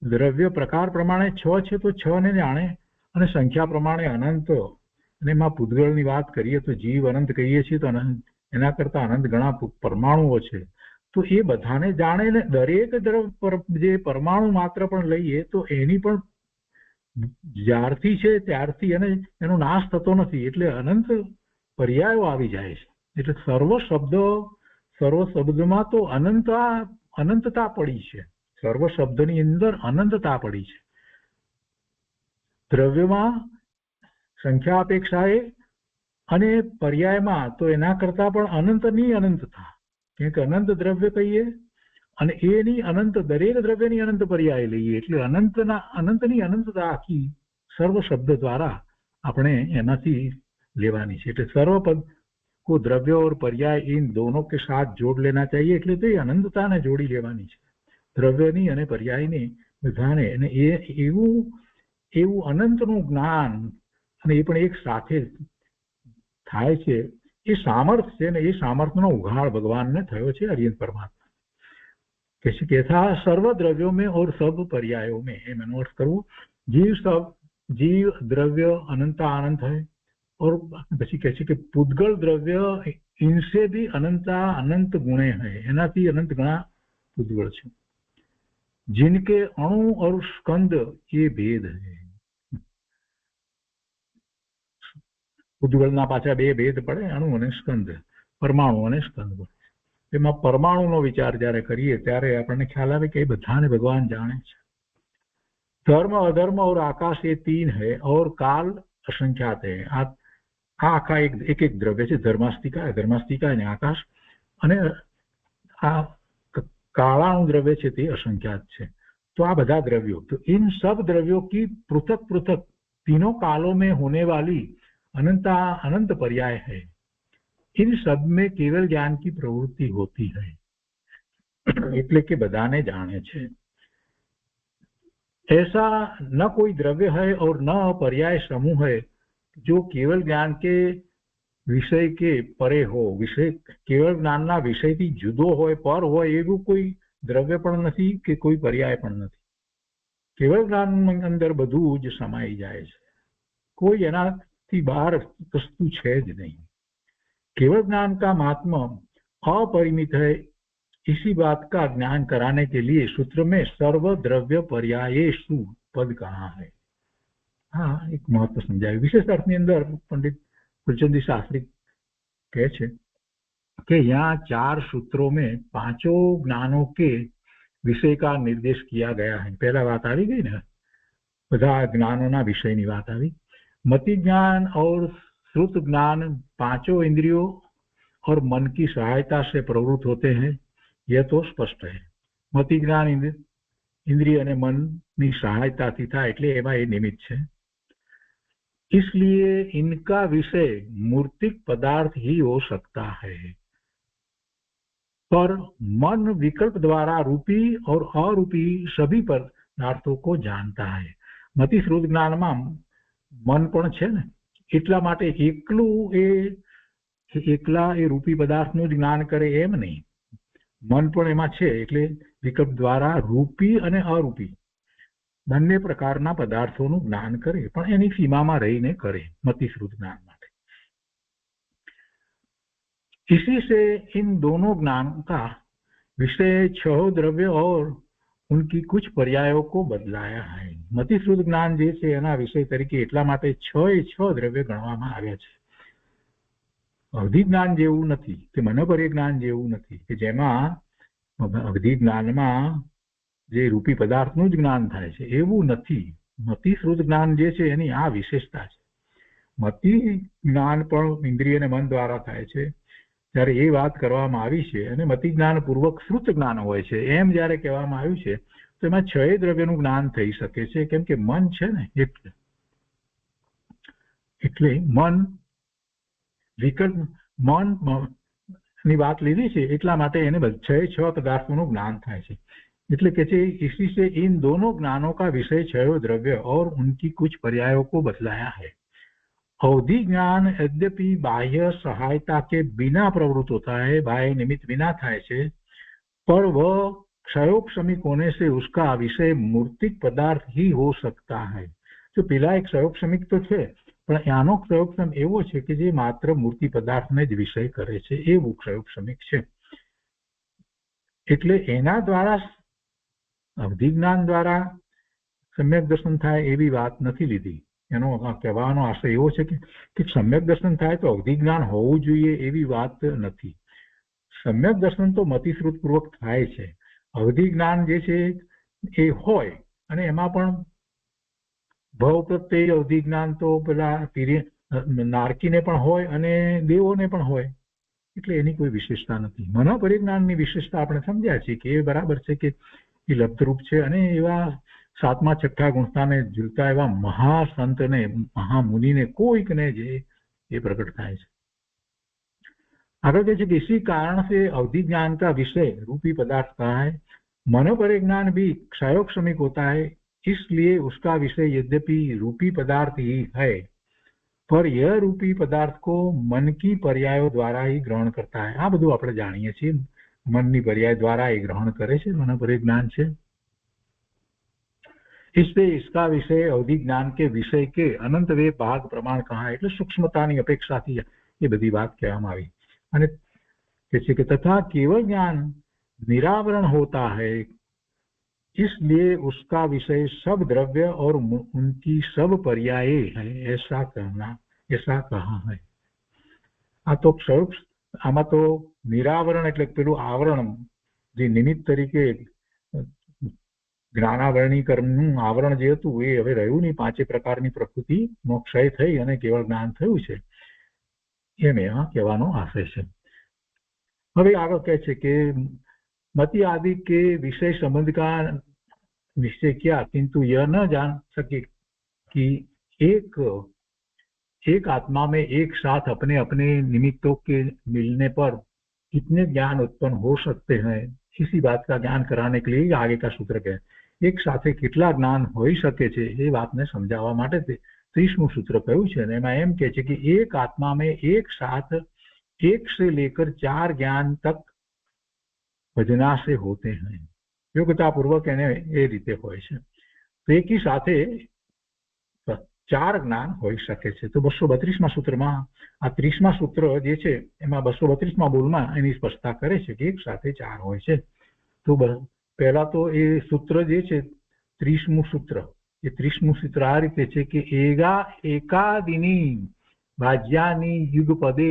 દ્રવ્ય પ્રકાર પ્રમાણે 6 છે તો 6 ને જાણે, અને સંખ્યા પ્રમાણે અનંત, અને એમાં પૂતગળની વાત કરીએ તો જીવ અનંત કહીએ છીએ તો એના કરતા અનંત ઘણા પરમાણુઓ છે, તો એ બધાને જાણે ને દરેક જે પરમાણુ માત્ર પણ લઈએ તો એની પણ જ્યારથી છે ત્યારથી અને એનો નાશ થતો નથી, એટલે અનંત પર્યાયો આવી જાય છે. એટલે સર્વ શબ્દમાં તો અનંતતા પડી છે, સર્વ શબ્દની અંદર અનંતતા પડી છે. દ્રવ્યમાં સંખ્યા અપેક્ષાએ અને પર્યાયમાં તો એના કરતા પણ અનંતની અનંતતા, કેમ કે અનંત દ્રવ્ય કહીએ અને એની અનંત દરેક દ્રવ્યની અનંત પર્યાય લઈએ, એટલે અનંતની અનંતતા આખી સર્વ શબ્દ દ્વારા આપણે એનાથી લેવાની છે. એટલે સર્વ પદ को द्रव्य और पर्याय इन दोनों के साथ जोड़ लेना चाहिए, એટલે તે અનંતતાને જોડી લેવાની છે, દ્રવ્યની અને પર્યાયની બધાને. અને એવું અનંતનું જ્ઞાન અને એ પણ એક સાથે થાય છે, એ સામર્થ્ય છે ને એ સામર્થ્યનો ઉઘાડ ભગવાનને થયો છે અરિયંત પરમાત્મા. કે था सर्व द्रव्यों में और सब पर्यायों में, એમ એનો અર્થ કરવું. जीव द्रव्य अनंता अनंत है, और પછી કહે છે કે પૂતગળ દ્રવ્ય इनसे भी अनंता अनंत गुणे है, એનાથી અનંત ઘણા પૂતગળ છે. जिनके अणु और स्कंद ये भेद है. પૂતગળના પાછા બે ભેદ પડે, અણુ અને સ્કંદ, પરમાણુ અને સ્કંદ. એમાં પરમાણુનો વિચાર જ્યારે કરીએ ત્યારે આપણને ખ્યાલ આવે કે એ બધાને ભગવાન જાણે છે. धर्म अधर्म और आकाश ये 3 है और काल असंख्यात है. આ આખા એક દ્રવ્ય છે, ધર્માસ્તિકા અને આકાશ, અને આ કાળાનું દ્રવ્ય છે તે અસંખ્યાત છે. तो આ બધા દ્રવ્યો, तो इन सब द्रव्यों की पृथक पृथक तीनों कालों में होने वाली अनंत पर्याय है. इन सब में केवल ज्ञान की प्रवृत्ति होती है, એટલે કે બધાને જાણે છે. ऐसा न कोई द्रव्य है और न पर्याय समूह है जो केवल ज्ञान के विषय के परे हो. विषय केवल ज्ञानना विषयથી જુદો હોય, પર હોય એવું કોઈ દ્રવ્ય પણ નથી કે કોઈ પર્યાય પણ નથી. કેવળ જ્ઞાન અંદર બધું જ સમાઈ જાય છે, કોઈ એનાથી બહાર વસ્તુ છે જ નહીં. केवल ज्ञान का महात्मा अपरिमित है, इसी बात का ज्ञान कराने के लिए सूत्र में सर्व द्रव्य पर्यायेषु पद कहा है. हाँ, एक महत्व समझाया. विशेष अर्थની અંદર पंडित फूलचंदी शास्त्री કહે છે कि यहाँ 4 सूत्रों में 5 ज्ञानों के विषय का निर्देश किया गया है. पहला बात આવી ગઈ ને, બધા જ્ઞાનોના વિષયની વાત આવી. मति ज्ञान और श्रुत ज्ञान 5 इंद्रियों और मन की सहायता से प्रवृत्त होते हैं, यह तो स्पष्ट है. मति ज्ञान इंद्रिय અને મનની સહાયતાથી થાય એટલે એમાં એ નિમિત્ત છે. इसलिए इनका विषय मूर्तिक पदार्थ ही हो सकता है, पर मन विकल्प द्वारा रूपी और अरूपी सभी पदार्थों को जानता है. मति श्रुत ज्ञाનમાં મન પણ છે ને, એટલા માટે એકલા એ રૂપી પદાર્થનું જ જ્ઞાન કરે એમ નહીં, મન પણ એમાં છે, એટલે વિકલ્પ દ્વારા રૂપી અને અરૂપી બંને પ્રકારના પદાર્થોનું જ્ઞાન કરે, પણ એની સીમામાં રહીને કરે, મતિશ્રુત જ્ઞાન માટે। इसी से इन दोनों ज्ञान का विषय 6 द्रव्य और उनकी कुछ पर्यायों को बदलाया है। मतिश्रुत ज्ञान જે છે એના વિષય તરીકે એટલા માટે 6 દ્રવ્ય ગણવામાં આવ્યા છે। અવધિ જ્ઞાન જેવું નથી કે મનોપર્ય જ્ઞાન જેવું નથી કે જેમાં અવધિ જ્ઞાનમાં જે રૂપી પદાર્થનું જ જ્ઞાન થાય છે, એવું નથી। મતિશ્રુત જ્ઞાન જે છે એની આ વિશેષતા છે। મતિ જ્ઞાન પણ ઇન્દ્રિય અને મન દ્વારા થાય છે, જ્યારે એ વાત કરવામાં આવી છે, અને મતિ જ્ઞાન પૂર્વક શ્રુત જ્ઞાન હોય છે એમ જ્યારે કહેવામાં આવ્યું છે, તો એમાં 6 દ્રવ્યનું જ્ઞાન થઈ શકે છે, કેમ કે મન છે ને એટલે મન વિકલ્પ મન ની વાત લીધી છે એટલા માટે એને 6 પદાર્થોનું જ્ઞાન થાય છે। એટલે કે છે इसी से इन दोनों ज्ञानों का विषय 6 द्रव्य और उनकी कुछ पर्यायों को बदलाया है। अवधि ज्ञान यद्यपि बाह्य सहायता के बिना प्रवृत्त होता है, बाह्य निमित्त बिना થાય છે, पर वह क्षयोपशमिक होने से उसका विषय मूर्तिक पदार्थ ही हो सकता है। जो પેલા એક क्षयोपशमिक તો છે, પણ આનો क्षयोपशम એવો છે કે જે માત્ર મૂર્તિ પદાર્થને જ વિષય કરે છે, એવું क्षयोपशमिक છે। એટલે એના દ્વારા અવધિ જ્ઞાન દ્વારા સમ્યક દર્શન થાય એવી વાત નથી લીધી। એનો કહેવાનો આશય એવો છે કે સમ્યક દર્શન થાય તો અવધિ જ્ઞાન હોવું જોઈએ એવી વાત નથી। સમ્યક દર્શન તો મતિશ્રુત પૂર્વક થાય છે, અવધિ જ્ઞાન જે છે એ હોય, અને એમાં પણ ભવ પ્રત્યે અવધિ જ્ઞાન તો પેલા નારકીને પણ હોય અને દેવોને પણ હોય, એટલે એની કોઈ વિશેષતા નથી। મનોપરિજ્ઞાનની વિશેષતા આપણે સમજ્યા છીએ કે એ બરાબર છે કે એ લબ્ધરૂપ છે, અને એવા 7મા 6ઠા ગુણસ્થાને ઝૂલતા એવા મહાસંતને મહામુનિને કોઈકને જે એ પ્રकट થાય છે। આગળ કહે છે કે इसी कारण से अवधि ज्ञान का विषय रूपी पदार्थ का है। मनोपरि ज्ञान भी क्षयोपशमिक होता है, इसलिए उसका विषय यद्यपि रूपी पदार्थ ही है, पर यह रूपी पदार्थ को मन की पर्यायों द्वारा ही ग्रहण करता है। આ બધું આપણે જાણીએ છીએ, મનની પર્યાય દ્વારા એ ગ્રહણ કરે છે, મનોપरि ज्ञान છે। इसलिए इसका विषय अवधि ज्ञान के विषय के अनंत वे भाग प्रमाण कहा, એટલે સૂક્ષ્મતાની અપેક્ષાથી એ બધી વાત કહેવામાં આવી। અને કહે છે કે तथा केवल ज्ञान निरावरण होता है, इसलिए उसका विषय सब द्रव्य और उनकी सब पर्याय है, ऐसा कहा है। આ તો આમાં તો નિરાવરણ એટલે પેલું આવરણ જે નિમિત્ત તરીકે જ્ઞાનાવરણીકરણનું આવરણ જે હતું એ હવે રહ્યું નહીં। 5 પ્રકારની પ્રકૃતિનો ક્ષય થઈ અને કેવળ જ્ઞાન થયું છે, એમ એમાં કહેવાનો આશય છે। હવે આગળ કહે છે કે मति आदि के विषय संबंध का निश्चय किया, किंतु यह न जान सके कि एक आत्मा में एक साथ अपने अपने निमित्तों के मिलने पर कितने ज्ञान उत्पन्न हो सकते हैं, इसी बात का ज्ञान कराने के लिए आगे का सूत्र है। एक સાથે કેટલા જ્ઞાન હોઈ શકે છે એ વાતને સમજાવવા માટે 30મું સૂત્ર કહ્યું છે, અને એમાં એમ કહે છે કે એક આત્મા में एक साथ 1 से लेकर 4 ज्ञान तक भजना से होते हैं। योग्यतापूर्वक એને એ રીતે હોય છે, તો એકી સાથે 4 જ્ઞાન હોઈ શકે છે। તો 232મા સૂત્રમાં આ 30મા સૂત્ર જે છે એમાં 232મા બોલમાં એની સ્પષ્ટતા કરે છે કે એક સાથે 4 હોય છે। તો પહેલા તો એ સૂત્ર જે છે 30મું સૂત્ર, એ 30મું સૂત્ર આ રીતે છે કે એકાદિની ભાજ્યાની યુગપદે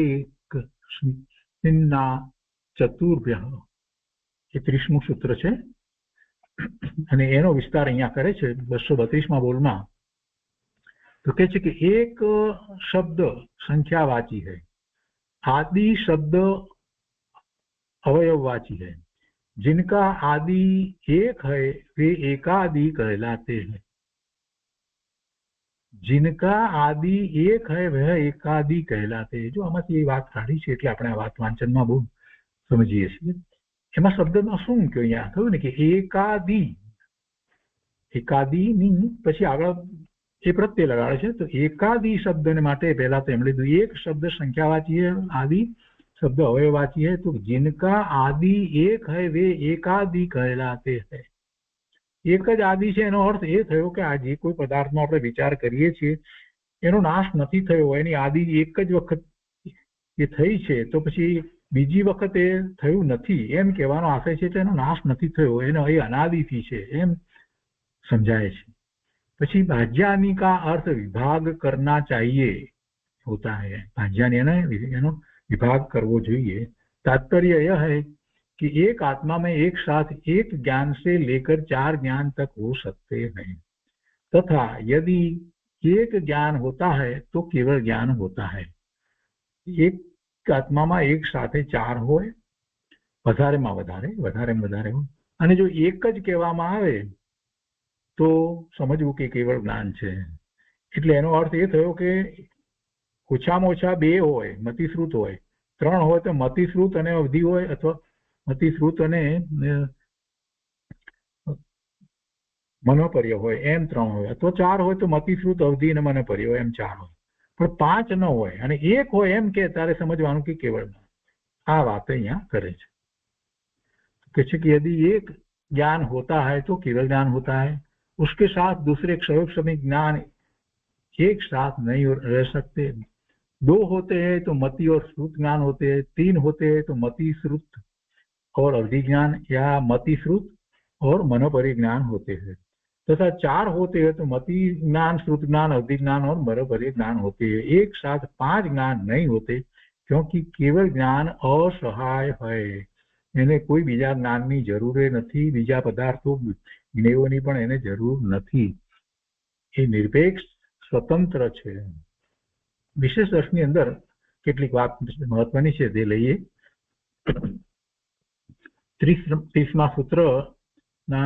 ચતુર્ભ્ય, એ 30મું સૂત્ર છે, અને એનો વિસ્તાર અહીંયા કરે છે 232મા બોલમાં। તો કહે છે કે એક શબ્દ સંખ્યાવાચી है, आदि शब्द अवयववाची है, जिनका आदि एक है वे एकादि कहलाते हैं। जिनका आदि एक है वह एकादि कहलाते हैं। जो આમાંથી એ વાત કાઢી છે એટલે આપણે આ વાત વાંચનમાં બહુ સમજીએ છીએ। એમાં શબ્દમાં શું કે અહીંયા કહ્યું ને કે એકાદિની પછી આગળ એ પ્રત્યય લગાડે છે, તો એકાદિ શબ્દને માટે પહેલા તો એમ લીધું એક શબ્દ સંખ્યાવાચી આદિ, शब्द अवयवाची है तो जिनका आदि एक है वे एकादि कहलाते हैं। एक ज आदि છે એનો અર્થ એ થયો કે આ જે કોઈ પદાર્થનો આપણે વિચાર કરીએ છીએ એનો નાશ નથી થયો, એની આદિ એક જ વખત એ થઈ છે તો પછી બીજી વખત એ થયું નથી એમ કહેવાનો આશય છે કે એનો નાશ નથી થયો, એનો એ અનાદિથી છે એમ સમજાય છે। પછી ભાજ્યાની का अर्थ विभाग करना चाहिए होता है, भाज्यानी एनो विभाग करवो જોઈએ। तात्पर्य यह है कि एक आत्मा में एक साथ एक ज्ञान से लेकर 4 ज्ञान तक हो सकते हैं, तथा यदि एक ज्ञान होता है तो केवल ज्ञान होता है। एक आत्मा में एक साथ 4 होय, વધારેમાં વધારે હોય, અને જો એક જ કહેવામાં આવે તો સમજવું કે કેવળ જ્ઞાન છે। એટલે એનો અર્થ એ થયો કે ઓછામાં ઓછા 2 હોય, મતિશ્રુત હોય, 3 હોય તો મતિશ્રુત અને અવધિ હોય, અથવા મતિશ્રુત અને મનોપર્ય હોય એમ 3 હોય, અથવા 4 હોય તો મતિશ્રુત અવધિ અને મનોપર્ય હોય એમ 4 હોય, પણ 5 ન હોય અને 1 હોય એમ કે ત્યારે સમજવાનું કે કેવળ આ વાત અહીંયા કરે છે। कि यदि एक ज्ञान होता है तो केवल ज्ञान होता है, उसके साथ दूसरे क्षयोपशमी ज्ञान एक साथ नहीं रह सकते। 2 होते हैं तो मति और श्रुत ज्ञान होते हैं, 3 होते हैं तो मति श्रुत और अवधि ज्ञान या मति श्रुत और मनोपरि ज्ञान होते हैं, तथा 4 होते हैं तो मति ज्ञान, श्रुत ज्ञान, अवधि ज्ञान और मनोपरि ज्ञान होते हैं। एक साथ 5 ज्ञान नहीं होते क्योंकि केवल ज्ञान असहाय है, એને કોઈ બીજા જ્ઞાનની જરૂર નથી, બીજા પદાર્થો જ્ઞેયોની પણ એને જરૂર નથી, એ નિરપેક્ષ સ્વતંત્ર છે। વિશેષ અર્થની અંદર કેટલીક વાત મહત્વની છે તે લઈએ। 30મા સૂત્રના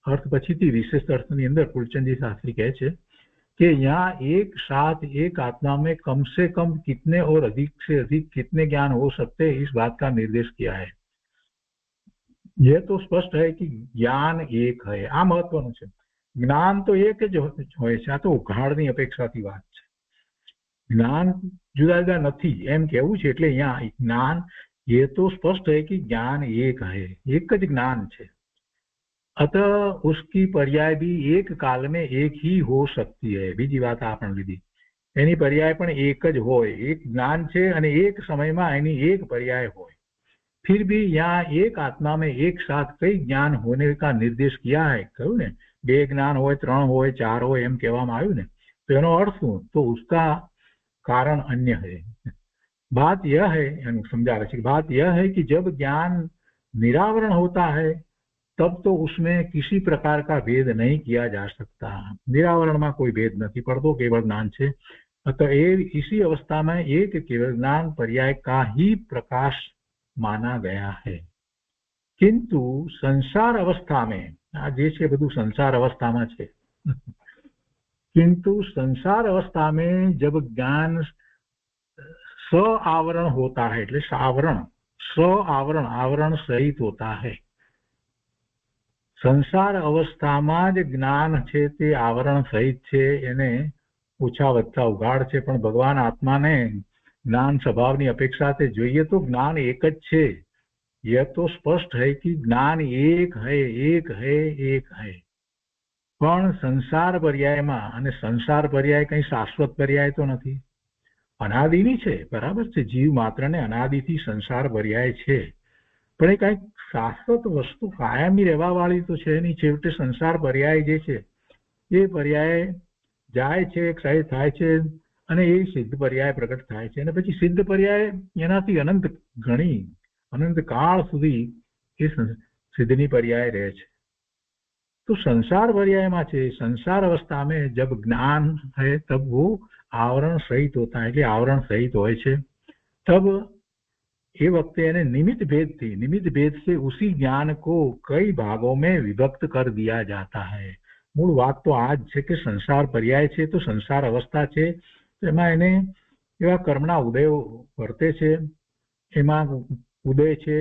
अर्थ पछीथी विशेष अर्थनी अंदर फूलचंदी शास्त्री कहे छे कि यहाँ एक साथ एक आत्मा में कम से कम कितने और अधिक से अधिक कितने ज्ञान हो सकते हैं, इस बात का निर्देश किया है। यह तो स्पष्ट है कि ज्ञान एक है, आ महत्वनुं छे। ज्ञान तो एक ज होय छे, आ तो उघाड़नी अपेक्षाथी वात छे। ज्ञान जुदा जुदा नथी एम कहेवुं छे, એટલે અહીંયા ज्ञान ये तो स्पष्ट है कि ज्ञान एक है, एक ज ज्ञान छे, अतः उसकी पर्याय भी एक काल में एक ही हो सकती है। बीजी बात आपण लीधी, एनी पर्याय पण एक ज होय, एक ज्ञान छे अने एक समयमां एनी एक पर्याय होय। फिर भी यहाँ एक आत्मा में एक साथ कई ज्ञान होने का निर्देश किया है। कहूं ने 2 ज्ञान होय, 3 होय, 4 होय एम कहेवामां आव्युं ने, तो एनो अर्थ शुं? तो उसका कारण अन्य है। बात यह है, समझा रहे हैं, बात यह है कि जब ज्ञान निरावरण होता है तब तो उसमें किसी प्रकार का भेद नहीं किया जा सकता। निरावरण में कोई भेद नहीं पड़तो, केवल ज्ञान छे। अतः इसी अवस्था में एक केवल ज्ञान पर्याय का ही प्रकाश माना गया है। किंतु संसार अवस्था में, आज छे बधु संसार अवस्था में छे, किंतु संसार अवस्था में जब ज्ञान स आवरण होता है, એટલે સાવરણ, स आवरण, आवरण सहित होता है। संसार अवस्थामां ज ज्ञान छे ते आवरण सहित छे, एने ओछा वत्ता उघाड़ छे, पण भगवान आत्माने ज्ञान स्वभावनी अपेक्षा से જોઈએ तो ज्ञान एक ज छे। यह तो स्पष्ट है कि ज्ञान एक है, एक है, एक है। पण संसार पर्यायमां, अने संसार पर्याय कई शाश्वत पर्याय तो नहीं, अनादिनी छे, बराबर छे। जीव मात्रने अनादिथी संसार पर्याय छे, पण ए कई शाश्वत वस्तु कायमी रहेवावाळी तो छे नहीं। छेवटे संसार पर्याय जे छे ए पर्याय जाय छे, क्षय थाय छे અને એ સિદ્ધ પર્યાય પ્રગટ થાય છે, અને પછી સિદ્ધ પર્યાય એનાથી અનંત ઘણી અનંત કાળ સુધી એ સિદ્ધની पर्याय रहे છે। तो संसार पर्यायમાં છે, संसार अवस्था में जब ज्ञान है तब वो आवरण सहित होता है, એટલે आवरण सहित હોય છે। तब ये वक्ते यानी निमित्त भेद थी, निमित्त भेद से उसी ज्ञान को कई भागों में विभक्त कर दिया जाता है। मूल बात तो आज है कि संसार पर्याय है तो संसार अवस्था है, तो एमां एने एवा कर्मना उदय वर्ते छे, एमां उदय छे,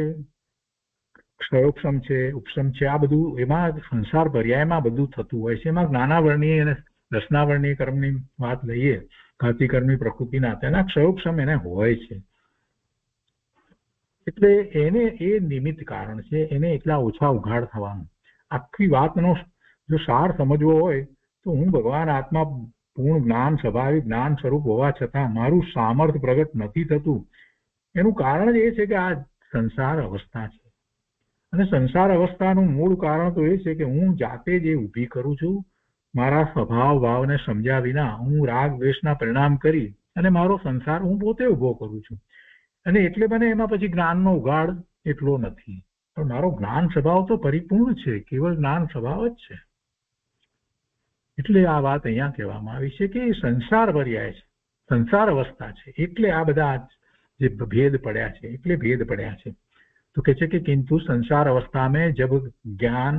क्षयोपशम छे, उपशम छे, आ बधुं एमां संसार पर्यायमां बधुं थतुं होय छे। एमां ज्ञानावर्णीय अने रसनावर्णीय कर्मनी वात लईए, घाती कर्मनी प्रकृतिना, तेना क्षयोपशम एने होय छे। એટલે એને એ નિમિત્ત કારણ છે, એને એટલા ઓછા ઉઘાડ થવાનું. આખી વાતનો જો સાર સમજવો હોય તો હું ભગવાન આત્મા પૂર્ણ જ્ઞાન સ્વાભાવિક જ્ઞાન સ્વરૂપ હોવા છતાં મારું સામર્થ્ય પ્રગટ નથી થતું, એનું કારણ જ એ છે કે આ સંસાર અવસ્થા છે. અને સંસાર અવસ્થાનું મૂળ કારણ તો એ છે કે હું જાતે જે ઊભી કરું છું, મારા સ્વભાવ ભાવને સમજ્યા વિના હું રાગ દ્વેષના પરિણામ કરી અને મારો સંસાર હું પોતે ઉભો કરું છું. અને એટલે મને એમાં પછી જ્ઞાનનો ઉઘાડ એટલો નથી, પણ મારો જ્ઞાન સ્વભાવ તો પરિપૂર્ણ છે, કેવળ જ્ઞાન સ્વભાવ જ છે. એટલે આ વાત અહીંયા કહેવામાં આવી છે કે સંસાર પર્યાય છે, સંસાર અવસ્થા છે, એટલે આ બધા જે ભેદ પડ્યા છે, એટલે ભેદ પડ્યા છે. तो कहते कि किंतु संसार अवस्था में जब ज्ञान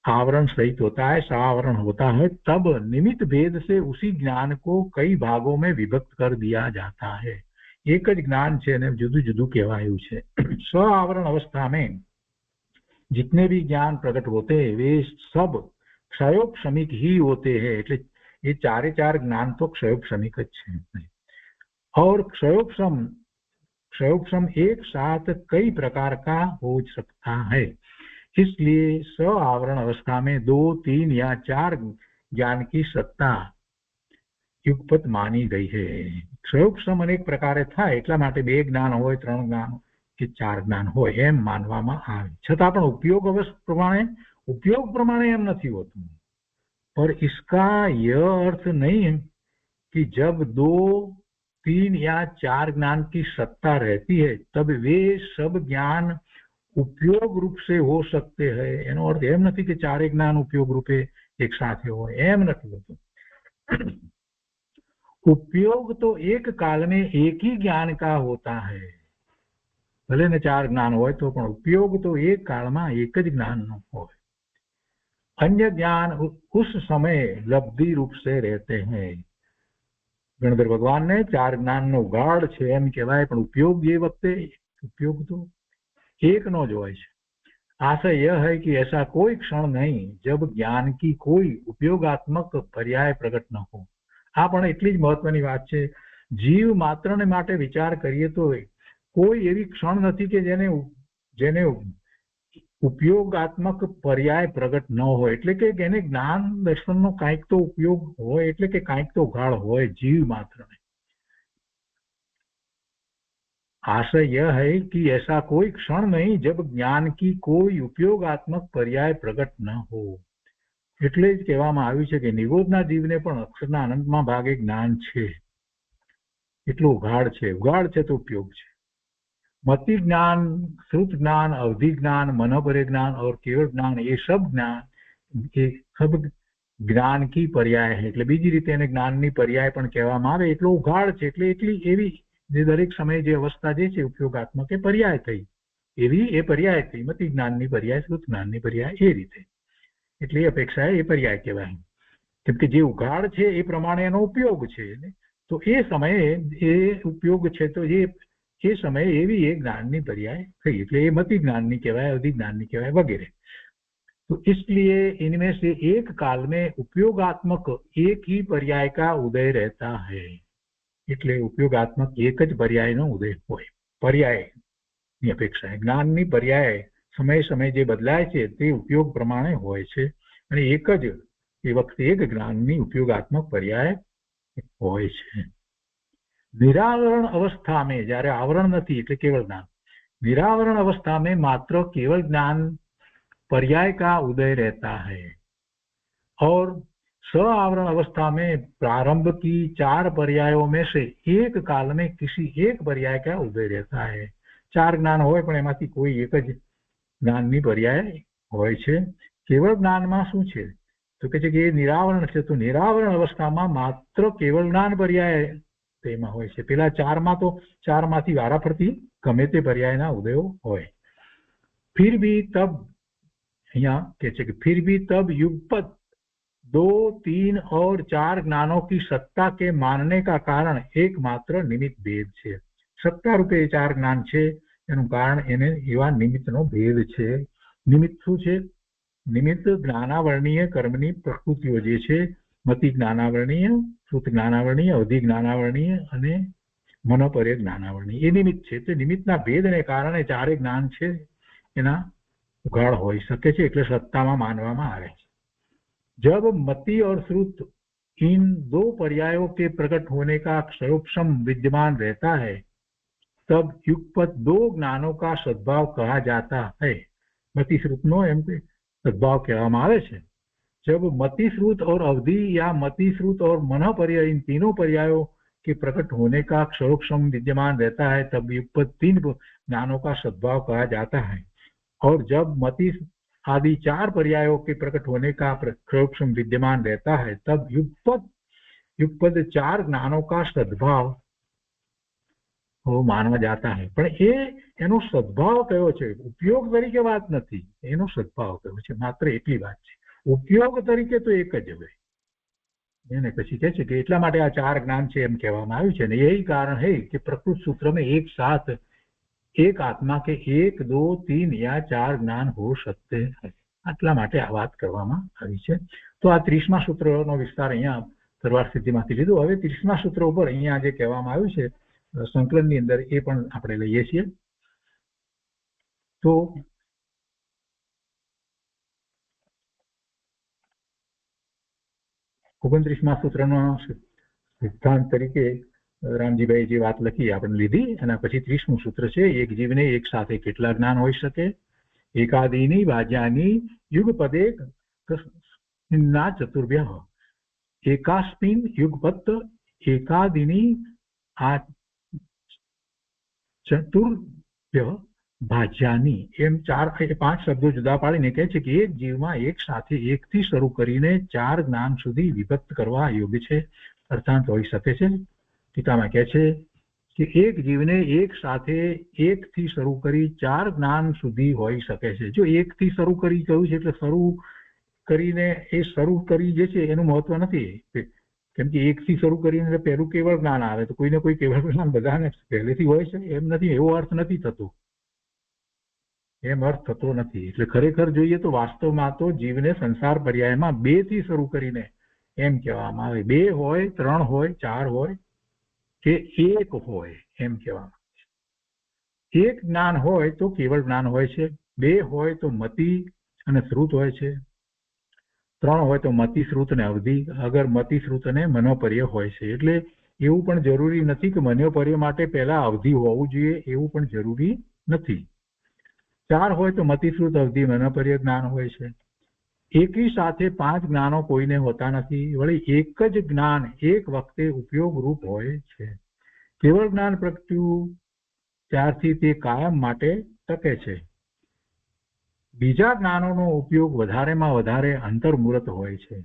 आवरण सहित होता है, सावरण होता है, तब निमित्त भेद से उसी ज्ञान को कई भागों में विभक्त कर दिया जाता है. एक જ ज्ञान છે ને જુદું જુદું કહેવાયું છે. स्व आवरण अवस्था में जितने भी ज्ञान प्रकट होते हैं वे सब क्षयोपशमिक ही होते हैं. એટલે ये चारे चार ज्ञान तो क्षयोपशमिक જ છે. और क्षयोपशम एक साथ कई प्रकार का हो सकता है. इसलिए स्व आवरण अवस्था में 2, 3 या 4 ज्ञान की सत्ता युगपत मानी गई है. क्षयोपशम अनेक प्रकारे થાય એટલા માટે 2 જ્ઞાન હોય, 3 જ્ઞાન કે 4 જ્ઞાન હોય એમ માનવામાં આવે. છતાં પણ ઉપયોગ પ્રમાણે એમ નથી હોતું. पर इसका यह अर्थ नहीं है कि जब 2, 3 या 4 ज्ञान की सत्ता रहती है तब वे सब ज्ञान उपयोग रूप से हो सकते हैं. એનો અર્થ એમ નથી કે ચારે જ્ઞાન ઉપયોગ રૂપે એક સાથે હોય, એમ નથી હોતું. उपयोग तो एक काल में एक ही ज्ञान का होता है. भले ने 4 ज्ञान હોય તો પણ उपयोग तो एक काल में एक જ જ્ઞાનનો હોય. अन्य ज्ञान उस समय लब्धि रूप से रहते हैं. ગણધર ભગવાનને 4 જ્ઞાનનો ઉઘાડ છે એમ કહેવાય, પણ ઉપયોગ એ વખતે ઉપયોગ તો એકનો જ હોય છે. आशय यह है कि ऐसा कोई क्षण नहीं जब ज्ञान की कोई उपयोगात्मक पर्याय प्रकट न हो. આ પણ એટલી જ મહત્વની વાત છે. જીવ માત્રને માટે વિચાર કરીએ તો કોઈ એવી ક્ષણ નથી કે જેને ઉપયોગાત્મક પર્યાય પ્રગટ ન હોય. એટલે કે એને જ્ઞાન દર્શનનો કાંઈક તો ઉપયોગ હોય, એટલે કે કાંઈક તો ઉઘાડ હોય જીવ માત્રને. आशय यह है कि ऐसा कोई क्षण नहीं जब ज्ञान की कोई उपयोगात्मक पर्याय प्रकट न हो. એટલે જ કહેવામાં આવ્યું છે કે નિરોધના જીવને પણ અક્ષરના અનંતમાં ભાગે જ્ઞાન છે, એટલું ઉઘાડ છે તો ઉપયોગ છે. मति ज्ञान, श्रुत ज्ञान, अवधि ज्ञान, मनोपरे ज्ञान और केवल ज्ञान, ये सब ज्ञान की पर्याय है. એટલે બીજી રીતે એને જ્ઞાનની પર્યાય પણ કહેવામાં આવે. એટલો ઉઘાડ છે, એટલે એટલી એવી જે દરેક સમયે જે અવસ્થા જે છે ઉપયોગાત્મક એ પર્યાય થઈ, એવી એ પર્યાય થઈ. મતિ જ્ઞાનની પર્યાય, શ્રુત જ્ઞાનની પર્યાય એ રીતે. એટલે એ અપેક્ષાએ એ પર્યાય કહેવાય. કેમ કે જે ઉઘાડ છે એ પ્રમાણે એનો ઉપયોગ છે, તો એ સમયે એ ઉપયોગ છે, તો એ સમયે એવી એ જ્ઞાનની પર્યાય થઈ. એટલે એ મતિ જ્ઞાનની કહેવાય, અવધિ જ્ઞાનની કહેવાય વગેરે. तो इसलिए इनमें से एक काल में उपयोगात्मक एक ही पर्याय का उदय रहता है. એટલે ઉપયોગાત્મક એક જ પર્યાયનો ઉદય હોય. પર્યાયની અપેક્ષાએ જ્ઞાનની પર્યાય સમય સમય જે બદલાય છે તે ઉપયોગ પ્રમાણે હોય છે, અને એક જ એ વખતે એક જ્ઞાનની ઉપયોગાત્મક પર્યાય હોય છે. निरावरण अवस्था में, જ્યારે આવરણ નથી એટલે કેવળ જ્ઞાન, निरावरण अवस्था में मात्र केवल ज्ञान पर्याय का उदय रहता है. और स्वावरण अवस्था में प्रारंभ की 4 पर्यायों में से एक काल में किसी एक पर्याय का उदय रहता है. 4 જ્ઞાન હોય પણ એમાંથી કોઈ એક જ જ્ઞાનની પર્યાય હોય છે. કેવળ જ્ઞાનમાં શું છે તો કે છે કે એ નિરાવરણ છે, તો નિરાવરણ અવસ્થામાં માત્ર કેવળ જ્ઞાન પર્યાય તેમાં હોય છે. પેલા 4માં તો 4માંથી વારાફરતી ગમે તે પર્યાયના ઉદયો હોય. फिर भी तब, અહીંયા કહે છે કે फिर भी तब युगपत 2, 3 और 4 ज्ञानों की सत्ता के मानने का कारण एकमात्र निमित्त भेद છે. સત્તા રૂપે 4 જ્ઞાન છે એનું કારણ એને એવા નિમિત્તનો ભેદ છે. નિમિત્ત શું છે? નિમિત્ત જ્ઞાનાવરણીય કર્મની પ્રકૃતિઓ જે છે, મતિ જ્ઞાનાવરણીય, શ્રુત જ્ઞાનાવરણીય, અવધિ જ્ઞાનાવરણીય અને મનોપર્ય જ્ઞાનાવરણી એ નિમિત્ત છે. તે નિમિત્તના ભેદને કારણે ચારે જ્ઞાન છે એના ઉઘાડ હોઈ શકે છે, એટલે સત્તામાં માનવામાં આવે છે. जब मति और श्रुत इन दो पर्यायों के प्रकट होने का क्षयोक्षम विद्यमान रहता है तब युगपत दो ज्ञानों का सद्भाव कहा जाता है. मति श्रुत नो एम सद्भाव कहेवामां आवे छे. जब मति श्रुत और अवधि या मति श्रुत और मनोपर्य इन तीनों पर्यायों के प्रकट होने का क्षयोक्षम विद्यमान रहता है तब युगपत तीन ज्ञानों का सद्भाव कहा जाता है. और जब मति आदि चार पर्यायों के प्रकट होने का क्षयोक्षम विद्यमान रहता है तब युगपद चार ज्ञानों का सद्भाव मानवा जाता है. पण एनो सद्भाव कयो छे? उपयोग तरीके बात नहीं, एनो सद्भाव कयो छे, मात्र एटली बात छे. उपयोग तरीके तो एक ज होय. એને પછી કહે છે કે એટલા માટે આ ચાર જ્ઞાન છે એમ કહેવામાં આવ્યું છે. ને यही कारण है कि प्रकृत सूत्र में एक साथ एक आत्मा के 1, 2, 3 या 4 ज्ञान हो सकते हैं. આટલા માટે આ વાત કરવામાં આવી છે. તો આ 30મા સૂત્રનો વિસ્તાર અહીંયા તરવાર સિદ્ધિમાંથી લીધો. હવે 30મા સૂત્ર ઉપર અહીંયા જે કહેવામાં આવ્યું છે સંકલનની અંદર એ પણ આપણે લઈએ છીએ. તો 29મા સૂત્રનો સિદ્ધાંત તરીકે રામજીભાઈ જે વાત લખી આપણે લીધી. એના પછી 30મું સૂત્ર છે, એક જીવને એક સાથે કેટલા જ્ઞાન હોઈ શકે? એકાદીની ભાજ્યાની યુગપદે ના ચતુર્ભ્ય એકાસ્મિન યુગપત એકાદીની આ ચતુર્ભ્ય ભાજ્યાની એમ 5 શબ્દો જુદા પાડીને કહે છે કે એક જીવમાં એક સાથે એકથી શરૂ કરીને 4 જ્ઞાન સુધી વિભક્ત કરવા યોગ્ય છે, અર્થાંત હોઈ શકે છે. ટીકામાં કહે છે કે એક જીવને એક સાથે એકથી શરૂ કરી 4 જ્ઞાન સુધી હોઈ શકે છે. જો એકથી શરૂ કરી કહ્યું છે એટલે શરૂ કરીને એ શરૂ કરી જે છે એનું મહત્વ નથી, કેમ કે એકથી શરૂ કરીને પહેલું કેવળ જ્ઞાન આવે તો કોઈને કોઈ કેવળ જ્ઞાન બધાને પહેલેથી હોય છે એમ નથી, એવો અર્થ નથી થતો, એમ અર્થ થતો નથી. એટલે ખરેખર જોઈએ તો વાસ્તવમાં તો જીવને સંસાર પર્યાયમાં 2 થી શરૂ કરીને એમ કહેવામાં આવે. 2 હોય, 3 હોય, 4 હોય કે 1 હોય એમ કહેવામાં આવે છે. 1 જ્ઞાન હોય તો કેવળ જ્ઞાન હોય છે, 2 હોય તો મતિ અને શ્રુત હોય છે, 3 હોય તો મતિ શ્રુત અને અવધિ, અગર મતિ શ્રુત અને મનોપર્ય હોય છે. એટલે એવું પણ જરૂરી નથી કે મનોપર્ય માટે પહેલા અવધિ હોવું જોઈએ, એવું પણ જરૂરી નથી. 4 હોય તો મતિ શ્રુત અવધિ મનોપર્ય જ્ઞાન હોય છે. એકી સાથે 5 જ્ઞાનો કોઈને હોતા નથી. વળી એક જ જ્ઞાન એક વખતે ઉપયોગ રૂપ હોય છે. કેવળ જ્ઞાન પ્રગટ્યું ત્યારથી તે કાયમ માટે ટકે છે. બીજા જ્ઞાનોનો ઉપયોગ વધારેમાં વધારે અંતર્મુહૂર્ત હોય છે.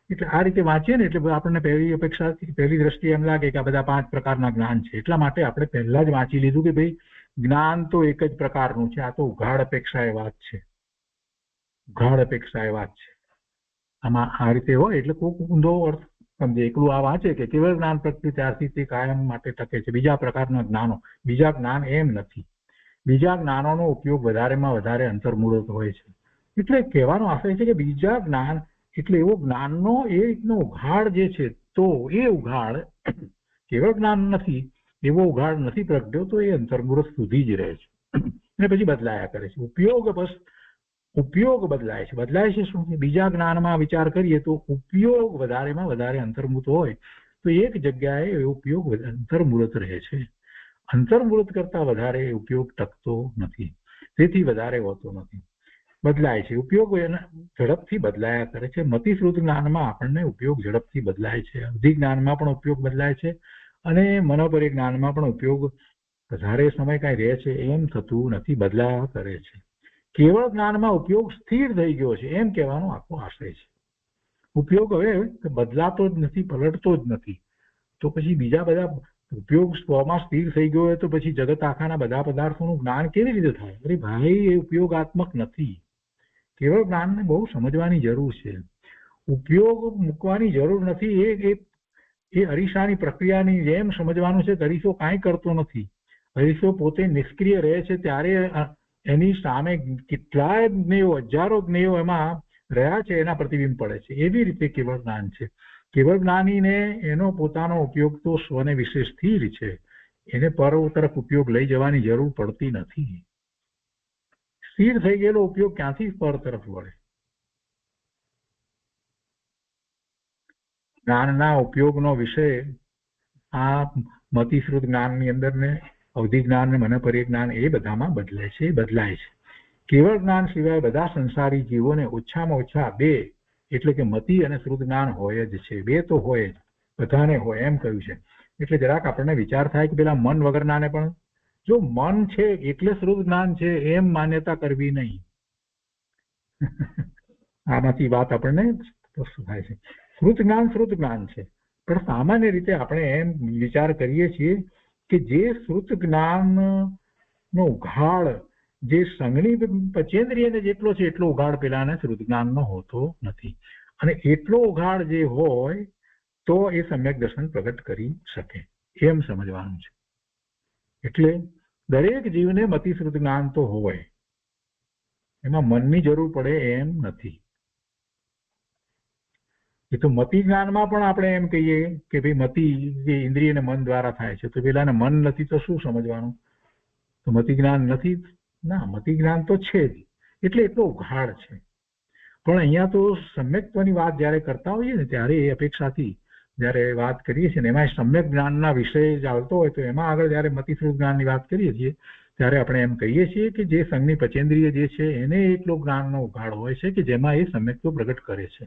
એટલે આ રીતે વાંચીએ ને એટલે આપણને પહેલી દ્રષ્ટિએ એમ લાગે કે આ બધા 5 પ્રકારના જ્ઞાન છે. એટલા માટે આપણે પહેલા જ વાંચી લીધું કે ભાઈ જ્ઞાન તો એક જ પ્રકારનું છે. આ તો ઉઘાડ અપેક્ષા એ વાત છે, ઉઘાડ અપેક્ષા એ વાત છે. આમાં આ રીતે હોય એટલે કોઈક ઊંધો અર્થ સમજે. એકલું આ વાંચે કે કેવળ જ્ઞાન પ્રગટ્યું ત્યારથી તે કાયમ માટે ટકે છે. બીજા પ્રકારના જ્ઞાનો, બીજા જ્ઞાન એમ નથી. બીજા જ્ઞાનોનો ઉપયોગ વધારેમાં વધારે અંતર્મુહૂર્ત હોય છે. એટલે કહેવાનો આશય છે કે બીજા જ્ઞાન એટલે એવો જ્ઞાનનો એ રીતનો ઉઘાડ જે છે, તો એ ઉઘાડ કેવળ જ્ઞાન નથી, એવો ઉઘાડ નથી પ્રગટ્યો તો એ અંતર્મુહૂર્ત સુધી જ રહે છે અને પછી બદલાયા કરે છે. ઉપયોગ બદલાય છે. બદલાય છે શું? બીજા જ્ઞાનમાં વિચાર કરીએ તો ઉપયોગ વધારેમાં વધારે અંતર્મુહૂર્ત હોય તો એક જગ્યાએ એ ઉપયોગ અંતર્મુહૂર્ત રહે છે. અંતર્મુહૂર્ત કરતા વધારે ઉપયોગ ટકતો નથી, તેથી વધારે હોતો નથી, બદલાય છે. ઉપયોગ ઝડપથી બદલાયા કરે છે. મતિશ્રુત જ્ઞાનમાં આપણને ઉપયોગ ઝડપથી બદલાય છે. અવધિ જ્ઞાનમાં પણ ઉપયોગ બદલાય છે અને મનોપર્ય જ્ઞાનમાં પણ ઉપયોગ વધારે સમય કાંઈ રહે છે એમ થતું નથી, બદલાયા કરે છે. કેવળ જ્ઞાનમાં ઉપયોગ સ્થિર થઈ ગયો છે એમ કહેવાનો આખો આશય છે. ઉપયોગ હવે બદલાતો જ નથી, પલટતો જ નથી. તો પછી બીજા બધા ઉપયોગ સ્વમાં સ્થિર થઈ ગયો હોય તો પછી જગત આખાના બધા પદાર્થોનું જ્ઞાન કેવી રીતે થાય? અરે ભાઈ, એ ઉપયોગાત્મક નથી. કેવળ જ્ઞાનને બહુ સમજવાની જરૂર છે. ઉપયોગ મૂકવાની જરૂર નથી. એ અરીસાની પ્રક્રિયાની જેમ સમજવાનું છે કે અરીસો કાંઈ કરતો નથી. અરીસો પોતે નિષ્ક્રિય રહે છે ત્યારે એની સામે કેટલાય જ્ઞેયો, હજારો જ્ઞેયો એમાં રહ્યા છે, એના પ્રતિબિંબ પડે છે. એવી રીતે કેવળ જ્ઞાન છે. કેવળ જ્ઞાનીને એનો પોતાનો ઉપયોગ તો સ્વને વિશે સ્થિર છે. એને પર તરફ ઉપયોગ લઈ જવાની જરૂર પડતી નથી. સ્થિર થઈ ગયેલો ઉપયોગ ક્યાંથી પર તરફ વળે? જ્ઞાનના ઉપયોગનો વિષય આ મતિશ્રુત જ્ઞાનની અંદર ને અવધિ જ્ઞાન ને મન પરિજ્ઞાન એ બધામાં બદલાય છે. કેવળ જ્ઞાન સિવાય બધા સંસારી જીવોને ઓછામાં ઓછા બે એટલે કે મતિ અને શ્રુત જ્ઞાન હોય જ છે. બે તો હોય જ, બધાને હોય એમ કહ્યું છે. એટલે જરાક આપણને વિચાર થાય કે પેલા મન વગરનાને પણ જો મન છે એટલે શ્રુત જ્ઞાન છે એમ માન્યતા કરવી નહીં. આમાંથી વાત આપણને સ્પષ્ટ થાય છે. શ્રુત જ્ઞાન છે, પણ સામાન્ય રીતે આપણે એમ વિચાર કરીએ છીએ કે જે શ્રુત જ્ઞાન નો ઉઘાડ જે સંગણી પચેન્દ્રિયને જેટલો છે એટલો ઉઘાડ પેલાને શ્રુત જ્ઞાનનો હોતો નથી. અને એટલો ઉઘાડ જે હોય તો એ સમ્યક દર્શન પ્રગટ કરી શકે એમ સમજવાનું છે. એટલે દરેક જીવને મતિશ્રુત જ્ઞાન તો હોય, એમાં મનની જરૂર પડે એમ નથી. એ તો મતિ જ્ઞાનમાં પણ આપણે એમ કહીએ કે ભાઈ મતિ જે ઇન્દ્રિય અને મન દ્વારા થાય છે, તો પેલાને મન નથી તો શું સમજવાનું? તો મતિ જ્ઞાન નથી ના, મતિ જ્ઞાન તો છે જ, એટલે એટલો ઉઘાડ છે. પણ અહીંયા તો સમ્યક્ત્વની વાત જયારે કરતા હોઈએ ને ત્યારે એ અપેક્ષાથી જયારે વાત કરીએ છીએ ને એમાં સમ્યક જ્ઞાનના વિષય ચાલતો હોય તો એમાં આગળ જયારે મતિશ્રુત જ્ઞાનની વાત કરીએ છીએ ત્યારે આપણે એમ કહીએ છીએ કે જે સંઘની પચેન્દ્રિય જે છે એને એટલો જ્ઞાનનો ઉઘાડ હોય છે કે જેમાં એ સમ્યક્ત્વ પ્રગટ કરે છે.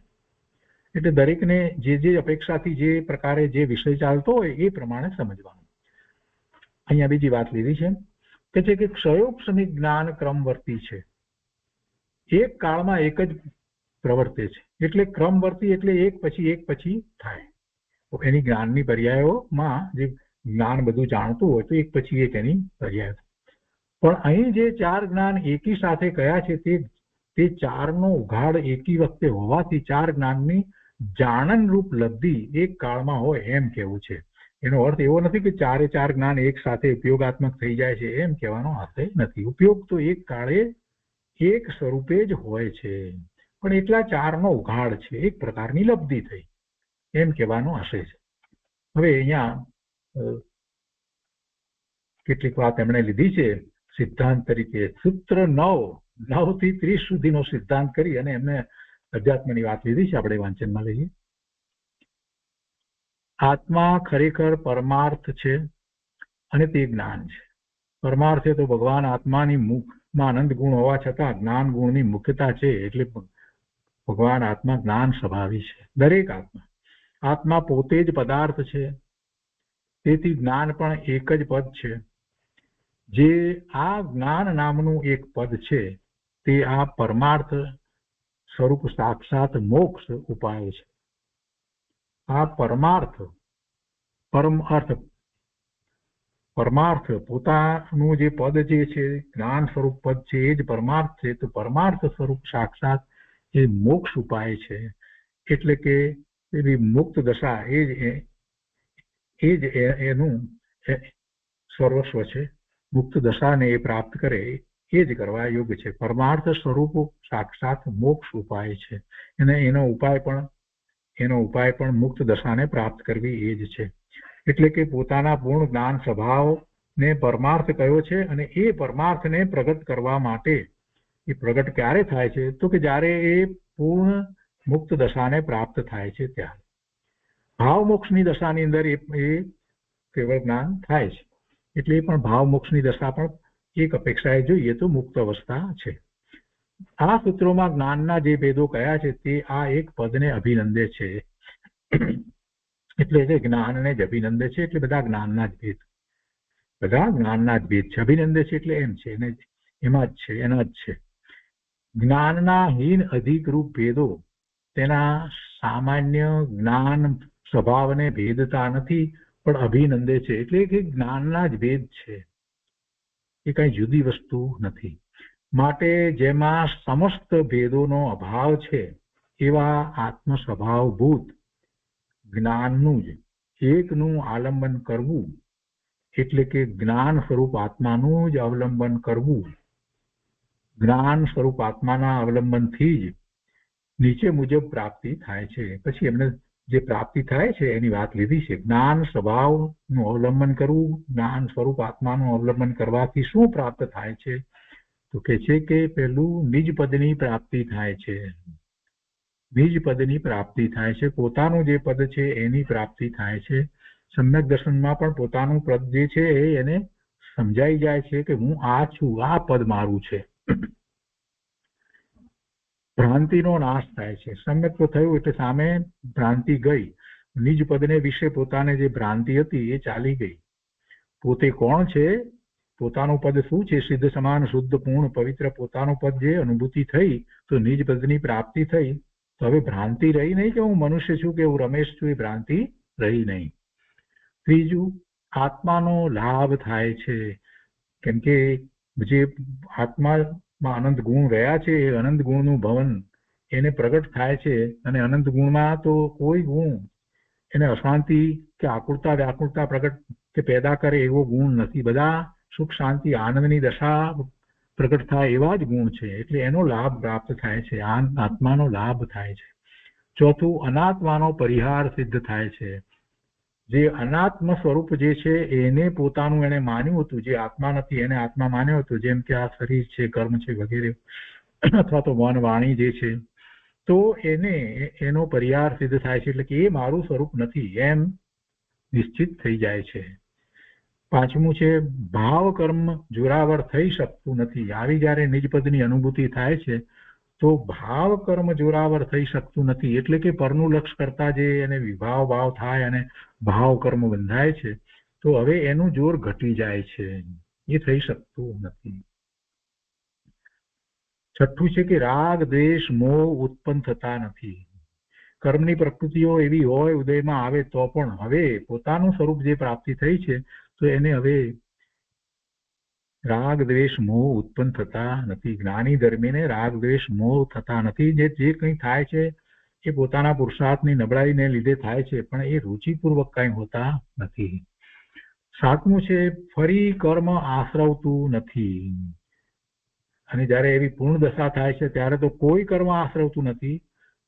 એટલે દરેકને જે અપેક્ષાથી જે પ્રકારે જે વિષય ચાલતો હોય એ પ્રમાણે સમજવાનું. અહીંયા બીજી વાત લીધી છે કે ક્ષયોક્ષમિક જ્ઞાન ક્રમવર્તી છે, એક કાળમાં એક જ પ્રવર્તે છે. એટલે ક્રમવર્તી એટલે એક પછી થાય. એની જ્ઞાનની પર્યાયોમાં જે જ્ઞાન બધું જાણતું હોય તો એક પછી એક એની પર્યાય. પણ અહીં જે ચાર જ્ઞાન એકી સાથે કયા છે તે ચારનો ઉઘાડ એકી વખતે હોવાથી ચાર જ્ઞાનની જાણન રૂપ લબ્ધિ એક કાળમાં હોય એમ કહેવું છે. એનો અર્થ એવો નથી કે ચારે ચાર જ્ઞાન એક સાથે ઉપયોગાત્મક થઈ જાય છે એમ કહેવાનો અર્થ નથી. ઉપયોગ તો એક કાળે એક સ્વરૂપે જ હોય છે, પણ એટલા ચારનો ઉઘાડ છે, એક પ્રકારની લબ્ધિ થઈ એમ કહેવાનો આશય છે. હવે અહીંયા કેટલીક વાત એમણે લીધી છે સિદ્ધાંત તરીકે. સૂત્ર 9 થી 30 સુધીનો સિદ્ધાંત કરી અને એમને અધ્યાત્મની વાત લીધી છે. આપણે વાંચનમાં લઈએ. આત્મા ખરેખર પરમાર્થ છે અને તે જ્ઞાન છે. પરમાર્થ તો ભગવાન આત્માની મુખમાં આનંદ ગુણ હોવા છતાં જ્ઞાન ગુણની મુખ્યતા છે. એટલે ભગવાન આત્મા જ્ઞાન સ્વભાવી છે. દરેક આત્મા પોતે જ પદાર્થ છે, તેથી જ્ઞાન પણ એક જ પદ છે. જે આ જ્ઞાન નામનું એક પદ છે તે આ પરમાર્થ સ્વરૂપ સાક્ષાત મોક્ષ ઉપાય છે. આ પરમાર્થ પોતાનું જે પદ જે છે જ્ઞાન સ્વરૂપ પદ છે એ જ પરમાર્થ છે. તો પરમાર્થ સ્વરૂપ સાક્ષાત એ મોક્ષ ઉપાય છે. એટલે કે એવી મુક્ત દશા એ જ એનું સર્વસ્વ છે. મુક્ત દશાને એ પ્રાપ્ત કરે એ જ કરવા યોગ્ય છે. પરમાર્થ સ્વરૂપ સાક્ષાત મોક્ષ ઉપાય છે. અને એનો ઉપાય પણ મુક્ત દશાને પ્રાપ્ત કરવી એ જ છે. એટલે કે પોતાના પૂર્ણ જ્ઞાન સ્વભાવને પરમાર્થ કયો છે અને એ પરમાર્થને પ્રગટ કરવા માટે એ પ્રગટ ક્યારે થાય છે? તો કે જ્યારે એ પૂર્ણ મુક્ત દશાને પ્રાપ્ત થાય છે ત્યારે. ભાવ મોક્ષની દશાની અંદર એ કેવળ જ્ઞાન થાય છે. એટલે એ પણ ભાવ મોક્ષની દશા પણ એક અપેક્ષાએ જોઈએ તો મુક્ત અવસ્થા છે. આ સૂત્રોમાં જ્ઞાનના જે ભેદો કયા છે તે આ એક પદને અભિનંદે છે. એટલે જ્ઞાનને જ અભિનંદે છે. એટલે બધા જ્ઞાનના જ ભેદ છે. અભિનંદે છે એટલે એમ છે, એમાં જ છે, એના જ છે. જ્ઞાનના હીન અધિક રૂપ ભેદો તેના સામાન્ય જ્ઞાન સ્વભાવને ભેદતા નથી, પણ અભિનંદે છે. એટલે કે જ્ઞાનના જ ભેદ છે, એ કઈ જુદી વસ્તુ નથી. માટે જેમાં સમસ્ત ભેદોનો અભાવ છે એવા આત્મ સ્વભાવભૂત જ્ઞાનનું જ એકનું આલંબન કરવું, એટલે કે જ્ઞાન સ્વરૂપ આત્માનું જ અવલંબન કરવું. જ્ઞાન સ્વરૂપ આત્માના અવલંબનથી જ નીચે મુજબ પ્રાપ્તિ થાય છે. પછી એમને જે પ્રાપ્તિ થાય છે એની વાત લીધી છે. જ્ઞાન સ્વભાવનું અવલંબન કરવું, જ્ઞાન સ્વરૂપ આત્માનું અવલંબન કરવાથી શું પ્રાપ્ત થાય છે? તો કે છે કે પેલું નિજ પદની પ્રાપ્તિ થાય છે. નિજ પદની પ્રાપ્તિ થાય છે, પોતાનું જે પદ છે એની પ્રાપ્તિ થાય છે. સમ્યક દર્શનમાં પણ પોતાનું પદ જે છે એને સમજાઈ જાય છે કે હું આ છું, આ પદ મારું છે. ભ્રાંતિનો નાશ થાય છે. સમ્યક તો થયું એટલે સામે ભ્રાંતિ ગઈ. નિજ પદને વિશે પોતાને જે ભ્રાંતિ હતી એ ચાલી ગઈ. પોતે કોણ છે, પોતાનું પદ શું છે, સિદ્ધ સમાન શુદ્ધ પૂર્ણ પવિત્ર પોતાનું પદ જે અનુભૂતિ થઈ તો નિજ પદની પ્રાપ્તિ થઈ. તો હવે ભ્રાંતિ રહી નહીં કે હું મનુષ્ય છું કે હું રમેશ છું, એ ભ્રાંતિ રહી નહીં. ત્રીજું, આત્માનો લાભ થાય છે. કેમ કે જે આત્મામાં અનંત ગુણ રહ્યા છે એ અનંત ગુણનું ભવન એને પ્રગટ થાય છે. અને અનંત ગુણમાં તો કોઈ ગુણ એને અશાંતિ કે આકુરતા વ્યાકુરતા પ્રગટ કે પેદા કરે એવો ગુણ નથી. બધા સુખ શાંતિ આનંદની દશા પ્રગટ થાય એવા જ ગુણ છે. એટલે એનો લાભ પ્રાપ્ત થાય છે, આત્માનો લાભ થાય છે. ચોથું, અનાત્માનો પરિહાર સિદ્ધ થાય છે. જે અનાત્મ સ્વરૂપ જે છે એને પોતાનું એને માન્યું હતું, જે આત્મા નથી એને આત્મા માન્યો હતો, જેમ કે આ શરીર છે, કર્મ છે વગેરે, અથવા તો મન વાણી જે છે, તો એનો પરિહાર સિદ્ધ થાય છે. એટલે કે એ મારું સ્વરૂપ નથી એમ નિશ્ચિત થઈ જાય છે. પાંચમું છે, ભાવ કર્મ જોરાવર થઈ શકતું નથી. આવી જયારે નિજપદની અનુભૂતિ થાય છે તો ભાવ કર્મ જોરાવર થઈ શકતું નથી. એટલે કે પરનું લક્ષ કરતા જે એને વિભાવ ભાવ થાય અને ભાવ કર્મ બંધાય છે તો હવે એનું જોર ઘટી જાય છે, એ થઈ શકતું નથી. છઠ્ઠું છે કે રાગ દ્વેષ મોહ ઉત્પન્ન થતા નથી. કર્મની પ્રકૃતિઓ એવી હોય ઉદયમાં આવે તો પણ હવે પોતાનું સ્વરૂપ જે પ્રાપ્તિ થઈ છે તો એને હવે રાગ દ્વેષ મોહ ઉત્પન્ન થતા નથી. જ્ઞાની ધર્મીને રાગ દ્વેષ મોહ થતા નથી. જે કંઈ થાય છે એ પોતાના પુરુષાર્થની નબળાઈને લીધે થાય છે, પણ એ રુચિપૂર્વક કંઈ હોતા નથી. સાતમું છે, ફરી કર્મ આશ્રવતું નથી. અને જયારે એવી પૂર્ણ દશા થાય છે ત્યારે તો કોઈ કર્મ આશ્રવતું નથી.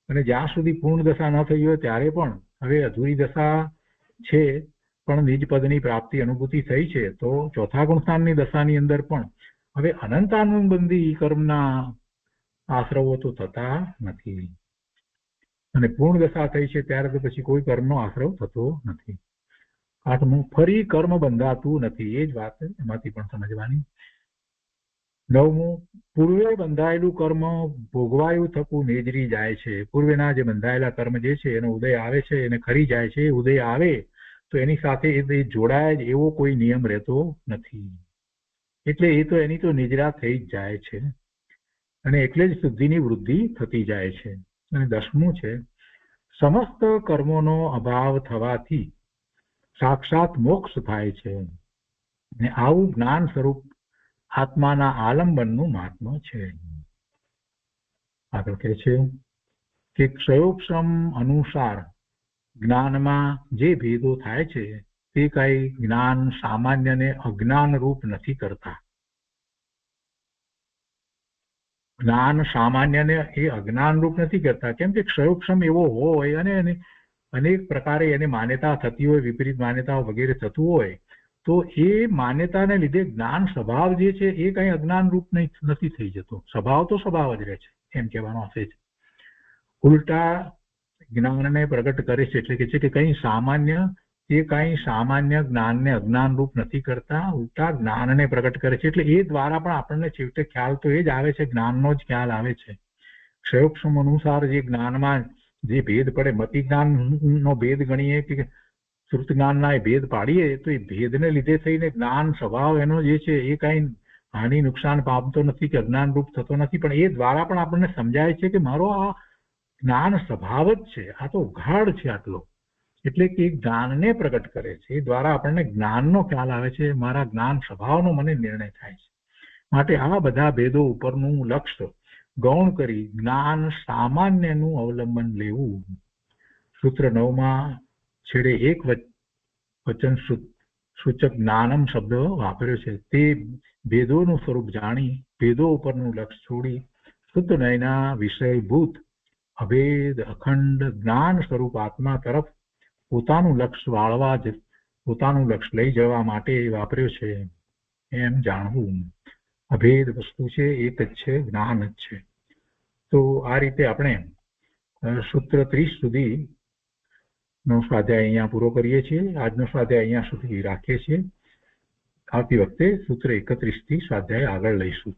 અને જ્યાં સુધી પૂર્ણ દશા ન થઈ હોય ત્યારે પણ હવે અધૂરી દશા છે પણ નિજ પદની પ્રાપ્તિ અનુભૂતિ થઈ છે તો ચોથા ગુણસ્થાનની દશાની અંદર પણ હવે અનંતાનુબંધી કર્મના આશ્રવો તો થતા નથી. અને પૂર્ણ દશા થઈ છે ત્યારે તો પછી કોઈ કર્મનો આશ્રવ થતો નથી. આઠમું, ફરી કર્મ બંધાતું નથી. એ જ વાત એમાંથી પણ સમજવાની. નવમું, પૂર્વે બંધાયેલું કર્મ ભોગવાયું થતું નેજરી જાય છે. પૂર્વેના જે બંધાયેલા કર્મ જે છે એનો ઉદય આવે છે, એને ખરી જાય છે. ઉદય આવે તો એની સાથે એ જોડાય જ એવો કોઈ નિયમ રહેતો નથી. એટલે એ તો એની તો નિજરા થઈ જ જાય છે અને એટલે જ શુદ્ધિની વૃદ્ધિ થતી જાય છે. અને દસમું છે, સમસ્ત કર્મોનો અભાવ થવાથી સાક્ષાત મોક્ષ થાય છે. અને આવું જ્ઞાન સ્વરૂપ આત્માના આલંબનનું મહાત્મ્ય છે. આગળ કહે છે કે ક્ષયોક્ષમ અનુસાર જ્ઞાનમાં જે ભેદો થાય છે તે કઈ જ્ઞાન સામાન્યને અજ્ઞાન રૂપ નથી કરતા. જ્ઞાન સામાન્યને એ અજ્ઞાન રૂપ નથી કરતા. કેમ કે ક્ષયોક્ષમ એવો હોય અને અનેક પ્રકારે એને માન્યતા થતી હોય, વિપરીત માન્યતાઓ વગેરે થતું હોય તો એ માન્યતાને લીધે જ્ઞાન સ્વભાવ જે છે એ કઈ અજ્ઞાન રૂપ નથી થઈ જતો. સ્વભાવ તો સ્વભાવ જ રહે છે એમ કહેવાનો હશે જ. ઉલટા જ્ઞાનને પ્રગટ કરે છે. એટલે કે છે કે કઈ સામાન્ય એ કઈ સામાન્ય જ્ઞાનને અજ્ઞાન રૂપ નથી કરતા, ઉલટા જ્ઞાનને પ્રગટ કરે છે. એટલે એ દ્વારા પણ આપણને છેવટે ખ્યાલ તો એ જ આવે છે, જ્ઞાનનો જ ખ્યાલ આવે છે. ક્ષયોક્ષમ અનુસાર જે જ્ઞાનમાં જે ભેદ પડે, મતિ જ્ઞાનનો ભેદ ગણીએ કે શ્રુત જ્ઞાનના એ ભેદ પાડીએ તો એ ભેદને લીધે થઈને જ્ઞાન સ્વભાવ એનો જે છે એ કઈ હાનિ નુકસાન પામતો નથી કે અજ્ઞાન રૂપ થતો નથી. પણ એ દ્વારા પણ આપણને સમજાય છે કે મારો આ જ્ઞાન સ્વભાવ જ છે, આ તો ઉઘાડ છે આટલો. એટલે કે જ્ઞાનને પ્રગટ કરે છે. એ દ્વારા આપણને જ્ઞાનનો ખ્યાલ આવે છે, મારા જ્ઞાન સ્વભાવનો મને નિર્ણય થાય છે. માટે આ બધા ભેદો ઉપરનું લક્ષ્ય ગૌણ કરી જ્ઞાન સામાન્યનું અવલંબન લેવું. સૂત્ર 9માં છેડે એક વચન સૂચક જ્ઞાનમ શબ્દ વાપર્યો છે. તે ભેદોનું સ્વરૂપ જાણી ભેદો ઉપરનું લક્ષ છોડી શુદ્ધ નયના વિષયભૂત અભેદ અખંડ જ્ઞાન સ્વરૂપ આત્મા તરફ પોતાનું લક્ષ્ય વાળવા જ પોતાનું લક્ષ્ય લઈ જવા માટે વાપર્યો છે એમ જાણવું. અભેદ વસ્તુ છે, એક જ છે, જ્ઞાન જ છે. તો આ રીતે આપણે સૂત્ર 30 સુધી નો સ્વાધ્યાય અહીંયા પૂરો કરીએ છીએ. આજનો સ્વાધ્યાય અહીંયા સુધી રાખીએ છીએ. આવતી વખતે સૂત્ર 31 થી સ્વાધ્યાય આગળ લઈશું.